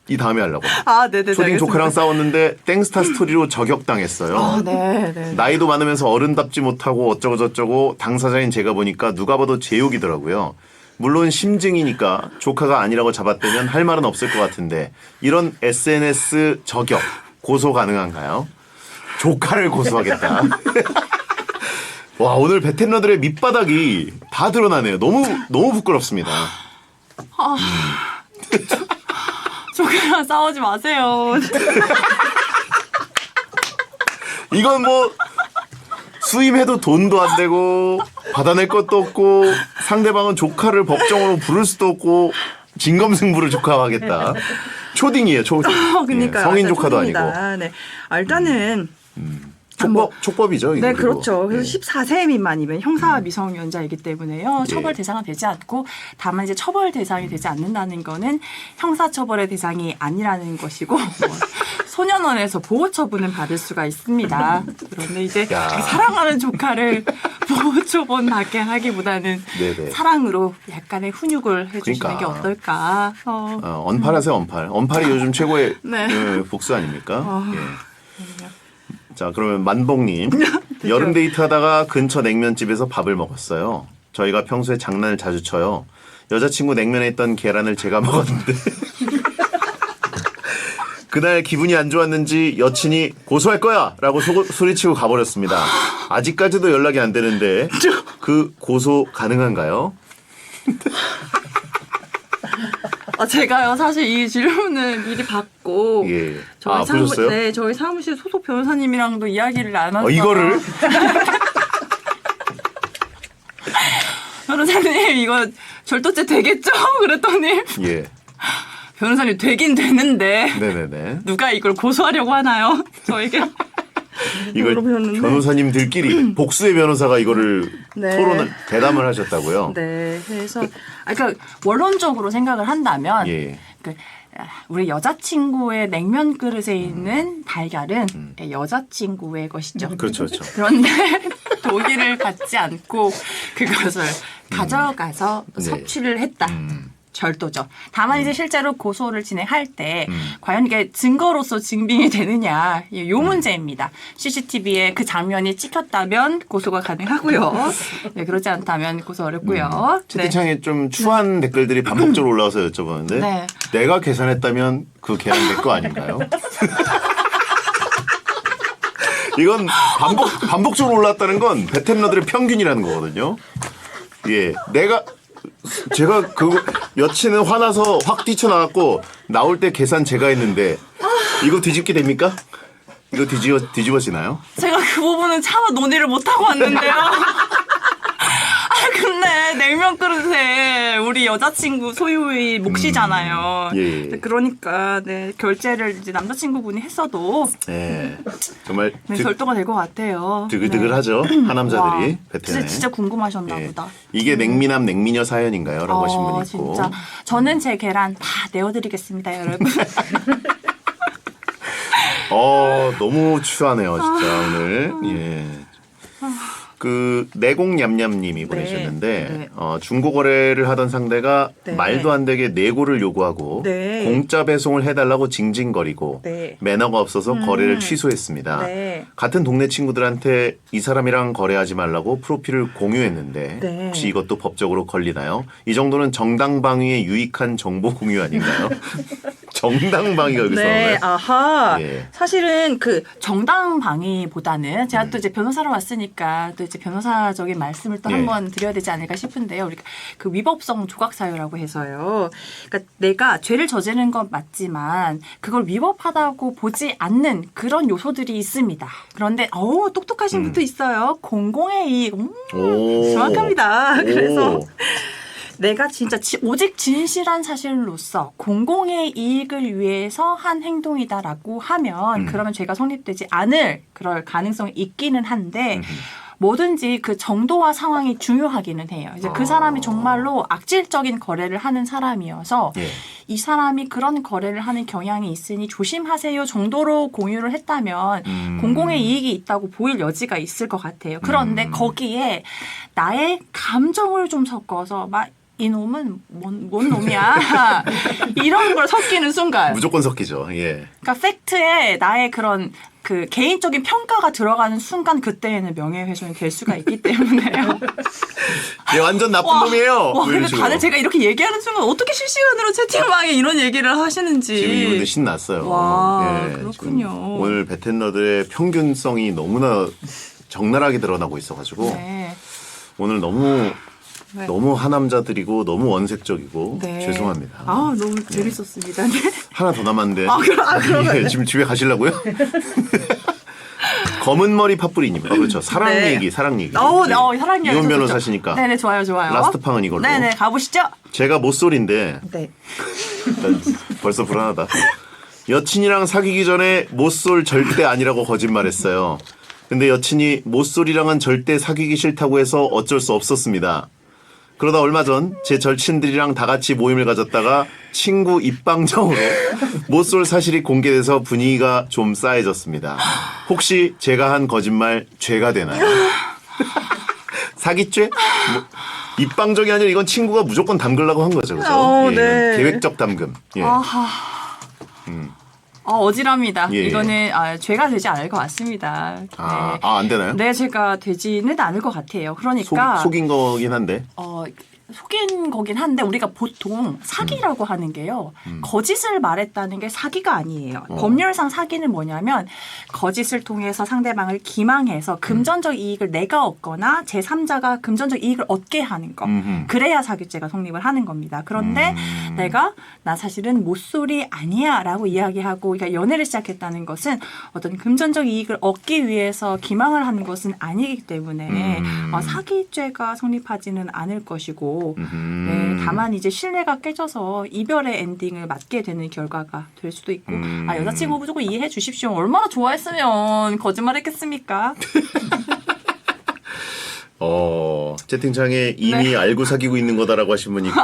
이 다음에 하려고. 네네. 초딩 조카랑 싸웠는데 땡스타 스토리로 저격당했어요. 네. 나이도 많으면서 어른답지 못하고 어쩌고 저쩌고 당사자인 제가 보니까 누가 봐도 제욕이더라고요. 물론 심증이니까 조카가 아니라고 잡았다면 할 말은 없을 것 같은데 이런 SNS 저격 고소 가능한가요? 조카를 고소하겠다. 와 오늘 베테너들의 밑바닥이 다 드러나네요. 너무 부끄럽습니다. 조카랑 싸우지 마세요. 이건 뭐 수임해도 돈도 안 되고 받아낼 것도 없고 상대방은 조카를 법정으로 부를 수도 없고 진검승부를 조카와 하겠다. 초딩이에요. 그러니까 성인 조카도 아니고. 네. 일단은 촉법이죠. 이거 네, 그리고. 그렇죠. 그래서 예. 14세 미만이면 형사 미성년자이기 때문에요. 처벌 대상은 되지 않고 다만 이제 처벌 대상이 되지 않는다는 거는 형사 처벌의 대상이 아니라는 것이고 소년원에서 보호 처분은 받을 수가 있습니다. 그런데 이제 야. 사랑하는 조카를 보호 처분 받게 하기보다는 네네. 사랑으로 약간의 훈육을 해주시는 그러니까. 게 어떨까. 언팔하세요, 언팔. 언팔이 요즘 최고의 네. 복수 아닙니까? 예. 자, 그러면 만복님. 여름 데이트하다가 근처 냉면집에서 밥을 먹었어요. 저희가 평소에 장난을 자주 쳐요. 여자친구 냉면에 있던 계란을 제가 먹었는데 그날 기분이 안 좋았는지 여친이 고소할 거야! 라고 소리치고 가버렸습니다. 아직까지도 연락이 안 되는데 그 고소 가능한가요? 제가요 사실 이 질문을 미리 받고 예. 저희 보셨어요? 네, 저희 사무실 소속 변호사님이랑도 이야기를 나눴어요. 이거를? 변호사님 이거 절도죄 되겠죠? 그랬더니 예. 변호사님 되긴 되는데 네네네. 누가 이걸 고소하려고 하나요? 저에게 이걸 물어보셨는데. 변호사님들끼리 복수의 변호사가 이거를 네. 대담을 하셨다고요? 네, 그래서 그러니까 원론적으로 생각을 한다면 예. 우리 여자친구의 냉면 그릇에 있는 달걀은 여자친구의 것이죠. 그렇죠, 그렇죠. 그런데 동의를 받지 않고 그것을 가져가서 네. 섭취를 했다. 절도죠. 다만 이제 실제로 고소를 진행할 때 과연 이게 증거로서 증빙이 되느냐 요 문제입니다. CCTV에 그 장면이 찍혔다면 고소가 가능하고요. 네, 그렇지 않다면 고소 어렵고요. 네. 채팅창에 좀 추한 댓글들이 반복적으로 올라와서 여쭤보는데 네. 내가 계산했다면 그 계란 내 거 아닌가요? 이건 반복적으로 올랐다는 건 베테너들의 평균이라는 거거든요. 예, 제가 그 여친은 화나서 확 뛰쳐나갔고 나올 때 계산 제가 했는데 이거 뒤집게 됩니까? 이거 뒤집어지나요? 제가 그 부분은 차마 논의를 못하고 왔는데요. 근데 냉면 그릇에 우리 여자친구 소유의 몫이잖아요. 예. 그러니까 네, 결제를 이제 남자친구분이 했어도 예, 정말 네, 절도가 될 것 같아요. 드글드글하죠. 하남자들이 와, 베테네. 진짜 궁금하셨나 예. 보다. 이게 냉미남 냉미녀 사연인가요? 라고 하신 분 있고. 진짜 저는 제 계란 다 내어드리겠습니다, 여러분. 너무 추하네요, 진짜 오늘. 예. 그 내공냠냠님이 보내셨는데 네. 중고 거래를 하던 상대가 네. 말도 안 되게 내고를 요구하고 네. 공짜 배송을 해달라고 징징거리고 네. 매너가 없어서 거래를 취소했습니다. 네. 같은 동네 친구들한테 이 사람이랑 거래하지 말라고 프로필을 공유했는데 네. 혹시 이것도 법적으로 걸리나요? 이 정도는 정당방위에 유익한 정보 공유 아닌가요? 정당방위가 여기서 네, 나오나요? 아하. 예. 사실은 그 정당 방위보다는 제가 또 이제 변호사로 왔으니까 또 이제 변호사적인 말씀을 또 예. 한번 드려야 되지 않을까 싶은데요. 우리가 그 위법성 조각 사유라고 해서요. 그러니까 내가 죄를 저지른 건 맞지만 그걸 위법하다고 보지 않는 그런 요소들이 있습니다. 그런데 똑똑하신 분도 있어요. 공공의 이익. 오. 정확합니다. 그래서 오. 내가 진짜 오직 진실한 사실로서 공공의 이익을 위해서 한 행동이다라고 하면 그러면 죄가 성립되지 않을 그럴 가능성이 있기는 한데 뭐든지 그 정도와 상황이 중요하기는 해요. 이제 그 사람이 정말로 악질적인 거래를 하는 사람이어서 예. 이 사람이 그런 거래를 하는 경향이 있으니 조심하세요 정도로 공유를 했다면 공공의 이익이 있다고 보일 여지가 있을 것 같아요. 그런데 거기에 나의 감정을 좀 섞어서 막 이놈은 뭔 놈이야 이런 걸 섞이는 순간 무조건 섞이죠. 예. 그러니까 팩트에 나의 그런 그 개인적인 평가가 들어가는 순간 그때에는 명예훼손이 될 수가 있기 때문에요. 얘 완전 나쁜 놈이에요. 와, 뭐 이런 근데 식으로. 다들 제가 이렇게 얘기하는 순간 어떻게 실시간으로 채팅방에 이런 얘기를 하시는지. 지금 이분들 신났어요. 와, 예, 그렇군요. 지금 오늘 베텐러들의 평균성이 너무나 적나라하게 드러나고 있어가지고 네. 오늘 너무 네. 너무 하남자들이고 너무 원색적이고 네. 죄송합니다. 아, 너무 재밌었습니다. 네. 하나 더 남았는데 그러면 예, 지금 집에 가시려고요? 검은 머리 팥뿌리님. 그렇죠. 사랑 네. 얘기, 사랑 얘기. 사랑 얘기. 이혼 변호사시니까. 네네, 좋아요. 라스트 팡은 이걸로. 네네, 가보시죠. 제가 모쏠인데 네. 일단 벌써 불안하다. 여친이랑 사귀기 전에 모쏠 절대 아니라고 거짓말했어요. 근데 여친이 모쏠이랑은 절대 사귀기 싫다고 해서 어쩔 수 없었습니다. 그러다 얼마 전 제 절친들이랑 다 같이 모임을 가졌다가 친구 입방정으로 모쏠 사실이 공개돼서 분위기가 좀 싸해졌습니다. 혹시 제가 한 거짓말 죄가 되나요? 사기죄? 입방정이 아니라 이건 친구가 무조건 담그려고 한 거죠. 그죠? 예, 네. 계획적 담금. 예. 어지럽니다. 예, 예. 이거는 죄가 되지 않을 것 같습니다. 네. 안 되나요? 네, 제가 되지는 않을 것 같아요. 그러니까 속인 거긴 한데. 속인 거긴 한데 우리가 보통 사기라고 하는 게요. 거짓을 말했다는 게 사기가 아니에요. 법률상 사기는 뭐냐면 거짓을 통해서 상대방을 기망해서 금전적 이익을 내가 얻거나 제3자가 금전적 이익을 얻게 하는 거. 그래야 사기죄가 성립을 하는 겁니다. 그런데 내가 나 사실은 모쏠이 아니야 라고 이야기하고 그러니까 연애를 시작했다는 것은 어떤 금전적 이익을 얻기 위해서 기망을 하는 것은 아니기 때문에 사기죄가 성립하지는 않을 것이고 네, 다만 이제 신뢰가 깨져서 이별의 엔딩을 맞게 되는 결과가 될 수도 있고 여자친구 무조건 이해해 주십시오. 얼마나 좋아했으면 거짓말했겠습니까? 채팅창에 이미 알고 사귀고 있는 거다라고 하신 분 있고,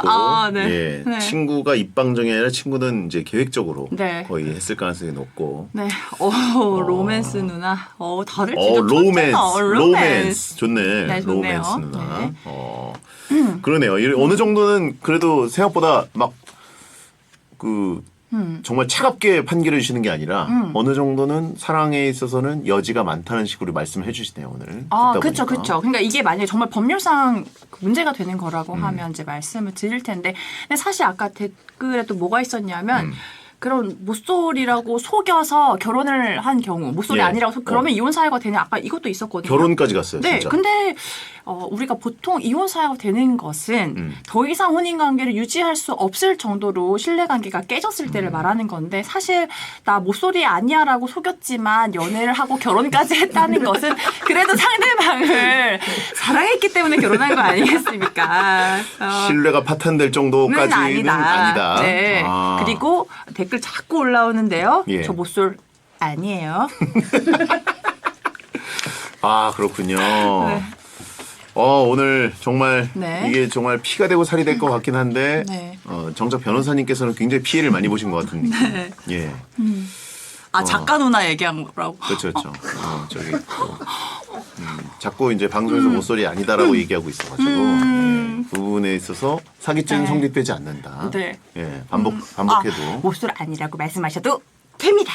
네. 예, 네. 친구가 입방정이 아니라 친구는 이제 계획적으로 네. 거의 했을 가능성이 높고. 네, 로맨스 누나, 다들 진짜 로맨스, 천재다. 로맨스, 좋네. 네, 좋네요. 로맨스 누나. 네. 그러네요. 어느 정도는 그래도 생각보다 막 정말 차갑게 판결해 주시는 게 아니라 어느 정도는 사랑에 있어서는 여지가 많다는 식으로 말씀을 해주시네요 오늘. 듣다 그렇죠, 보니까. 그렇죠. 그러니까 이게 만약에 정말 법률상 문제가 되는 거라고 하면 이제 말씀을 드릴 텐데, 근데 사실 아까 댓글에 또 뭐가 있었냐면. 그런 모쏠이라고 속여서 결혼을 한 경우, 모쏠이 예. 아니라고 그러면 이혼 사유가 되냐? 아까 이것도 있었거든요. 결혼까지 갔어요. 네, 진짜. 근데 우리가 보통 이혼 사유가 되는 것은 더 이상 혼인 관계를 유지할 수 없을 정도로 신뢰 관계가 깨졌을 때를 말하는 건데 사실 나 모쏠이 아니야라고 속였지만 연애를 하고 결혼까지 했다는 것은 그래도 상대방을 사랑했기 때문에 결혼한 거 아니겠습니까? 신뢰가 파탄될 정도까지는 아니다. 네. 그리고 댓글 자꾸 올라오는데요. 예. 저 모쏠 아니에요. 그렇군요. 네. 오늘 정말 네. 이게 정말 피가 되고 살이 될 것 같긴 한데 네. 정작 변호사님께서는 굉장히 피해를 많이 보신 것 같은 느낌. 네. 예. 작가 누나 얘기한 거라고. 그렇죠. 저기 또 자꾸 이제 방송에서 모쏠이 아니다라고 얘기하고 있어가지고 예, 그 부분에 있어서 사기죄는 네. 성립되지 않는다. 네. 예, 반복해도 모쏠 아니라고 말씀하셔도 됩니다.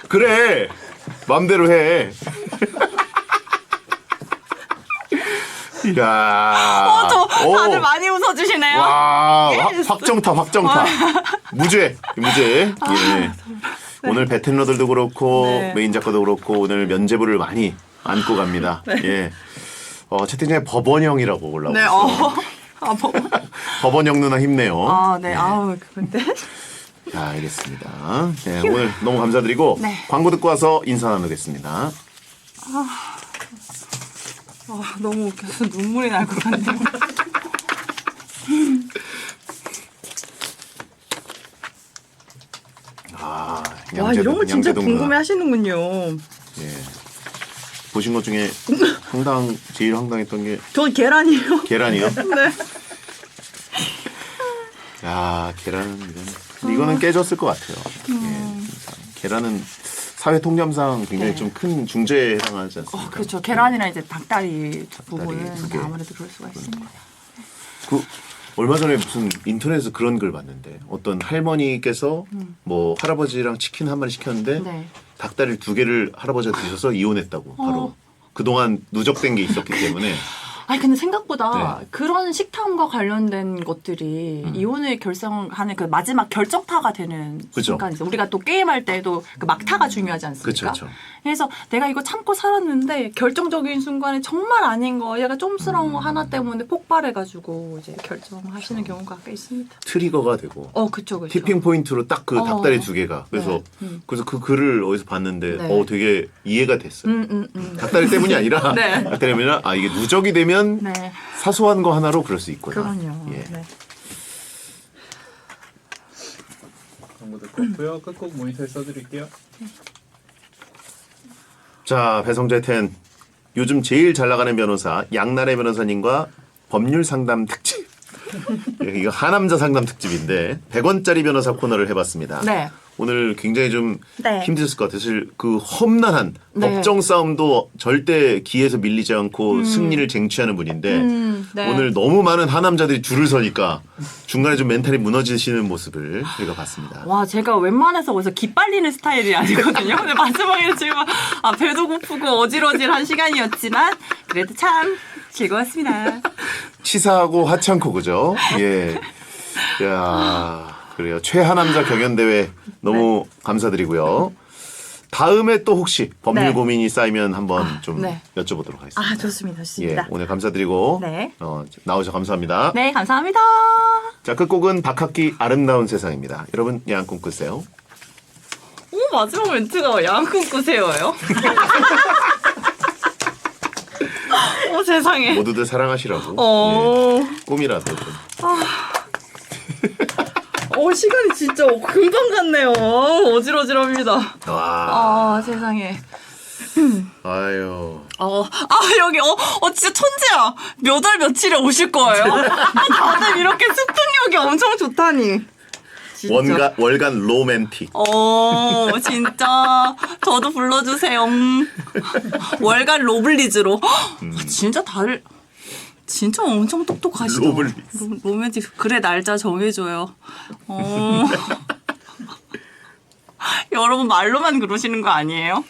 그래 마음대로 해. 이야. 다들 많이 웃어주시네요. 와 확정타 무죄. 예. 오늘 베텐러들도 그렇고 네. 메인 작가도 그렇고 오늘 면죄부를 많이 안고 갑니다. 예. 채팅창에 법원형이라고 올라오고 네, 있어요. 법원형 누나 힘내요. 아, 네, 아우, 근데. 자, 알겠습니다. 네, 오늘 너무 감사드리고 네. 광고 듣고 와서 인사 나누겠습니다. 너무 웃겨서 눈물이 날 것 같네요. 와, 이런 거 진짜 궁금해 하시는군요. 예. 보신 것 중에 제일 황당했던 게 전 계란이요. 계란이요? 네. 야, 계란은 이거는 깨졌을 것 같아요. 예, 진짜. 계란은 사회 통념상 굉장히 네. 좀 큰 중죄에 해당하지 않습니까? 그렇죠. 계란이랑 이제 닭다리 부분은 두 개. 아무래도 그럴 수가 있습니다. 그 얼마 전에 무슨 인터넷에서 그런 글 봤는데 어떤 할머니께서 뭐 할아버지랑 치킨 한 마리 시켰는데 네. 닭다리를 2개를 할아버지가 드셔서 이혼했다고 바로 그동안 누적된 게 있었기 때문에 아니 근데 생각보다 네. 그런 식탐과 관련된 것들이 이혼을 결정하는 그 마지막 결정타가 되는 그쵸. 순간이죠. 우리가 또 게임할 때도 그 막타가 중요하지 않습니까? 그쵸. 그래서 내가 이거 참고 살았는데 결정적인 순간에 정말 아닌 거, 얘가 좀스러운 거 하나 때문에 폭발해가지고 이제 결정하시는 경우가 꽤 있습니다. 트리거가 되고 그쵸. 티핑 포인트로 딱 그 닭다리 2개가 그래서 네. 그래서 그 글을 어디서 봤는데 네. 되게 이해가 됐어요. 닭다리 때문이 아니라 네. 닭다리 때문에 이게 누적이 되면 네. 사소한 거 하나로 그럴 수 있구나. 그럼요. 예. 네. 광고 듣고 있고요. 끝곡 모니터에 써드릴게요. 자, 배성재 텐 요즘 제일 잘 나가는 변호사 양나래 변호사님과 법률 상담 특집. 예, 이거 하남자 상담 특집인데 100원짜리 변호사 코너를 해봤습니다. 네. 오늘 굉장히 좀 네. 힘드셨을 것 같아요. 사실 그 험난한 네. 법정 싸움도 절대 기에서 밀리지 않고 승리를 쟁취하는 분인데 네. 오늘 너무 많은 하남자들이 줄을 서니까 중간에 좀 멘탈이 무너지시는 모습을 저희가 봤습니다. 와, 제가 웬만해서 어디서 기빨리는 스타일이 아니거든요. 근데 마지막에 지금 배도 고프고 어질어질한 시간이었지만 그래도 참 즐거웠습니다. 치사하고 하찮고 그죠? 예. 야, 그래요. 최하남자 경연대회 너무 감사드리고요. 다음에 또 혹시 법률 네. 고민이 쌓이면 한번 좀 네. 여쭤보도록 하겠습니다. 아, 좋습니다. 예, 좋습니다. 오늘 감사드리고 네. 나오셔서 감사합니다. 네, 감사합니다. 자, 끝곡은 박학기 아름다운 세상입니다. 여러분 야한 꿈 꾸세요. 오, 마지막 멘트가 야한 꿈 꾸세요예요? 세상에. 모두들 사랑하시라고. 어. 예, 꿈이라도 좀. 시간이 진짜 금방 갔네요. 어질어질합니다. 와. 세상에. 아유. 여기, 진짜 천재야. 몇 월 며칠에 오실 거예요? 다들 이렇게 습득력이 엄청 좋다니. 진짜. 월간 로맨틱. 진짜. 저도 불러주세요. 월간 로블리즈로. 진짜 다들, 진짜 엄청 똑똑하시다. 로블리즈. 로맨틱. 그래, 날짜 정해줘요. 여러분, 말로만 그러시는 거 아니에요?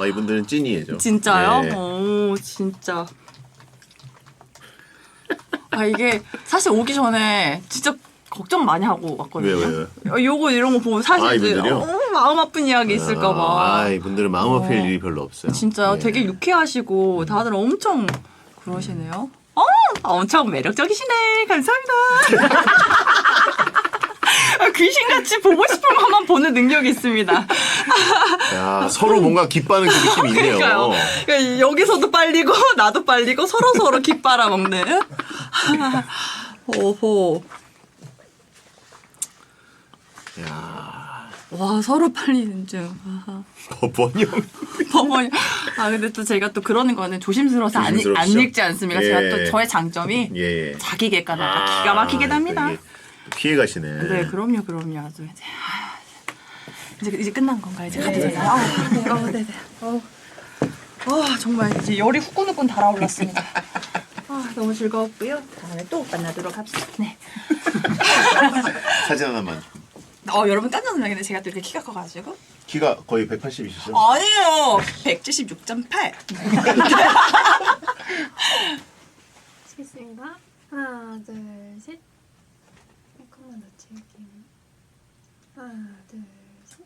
이분들은 찐이에요. 진짜요? 예. 진짜. 이게 사실 오기 전에 진짜 걱정 많이 하고 왔거든요. 왜요? 요거 이런 거 보면 사실 이제 이분들이요? 마음 아픈 이야기 있을까 봐. 이분들은 마음 아플 일이 별로 없어요. 진짜요? 예. 되게 유쾌하시고 다들 엄청 그러시네요. 엄청 매력적이시네. 감사합니다. 귀신같이 보고 싶은 것만 보는 능력이 있습니다. 야, 서로 뭔가 기뻐하는 그 느낌이 있네요. 그러니까요. 그러니까 여기서도 빨리고 나도 빨리고 서로 기 빨아먹는. 오호. 야, 와, 서로 빨리는 중. 법원형. 법원. 근데 또 제가 또 그러는 거는 조심스러워서 안 조심스럽죠? 읽지 않습니까? 예. 제가 또 저의 장점이 예. 자기 객관화가 기가 막히게 답니다. 피해 가시네. 네, 그럼요. 아주 이제. 이제 끝난 건가요? 이제 가도 되나요? 네네. 정말 이제 열이 후끈후끈 달아올랐습니다. 너무 즐거웠고요. 다음에 또 만나도록 합시다. 네. 사진 하나만. 여러분 깜짝 놀라겠네. 제가 또 이렇게 키가 커가지고. 키가 거의 180이시죠? 아니에요. 176.8. 치겠습니다. 하나, 둘, 셋. 조금만 더 채울게요. 하나, 둘, 셋.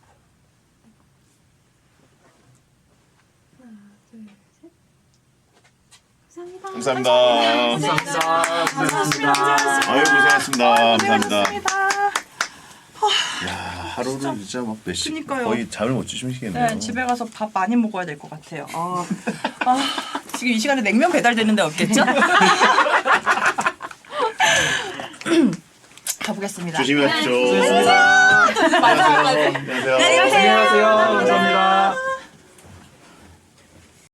하나, 둘, 셋. 감사합니다. 감사합니다. 아유 고생하셨습니다. 감사합니다. 야 하루를 진짜 막 몇 시 그니까요. 거의 잠을 못 주무시겠네요. 네, 집에 가서 밥 많이 먹어야 될 것 같아요. 지금 이 시간에 냉면 배달되는 데 없겠죠? 가보겠습니다. 조심히 가십시오. 안녕하세요. 안녕하세요. 네, 안녕하세요. 안녕하세요. 감사합니다.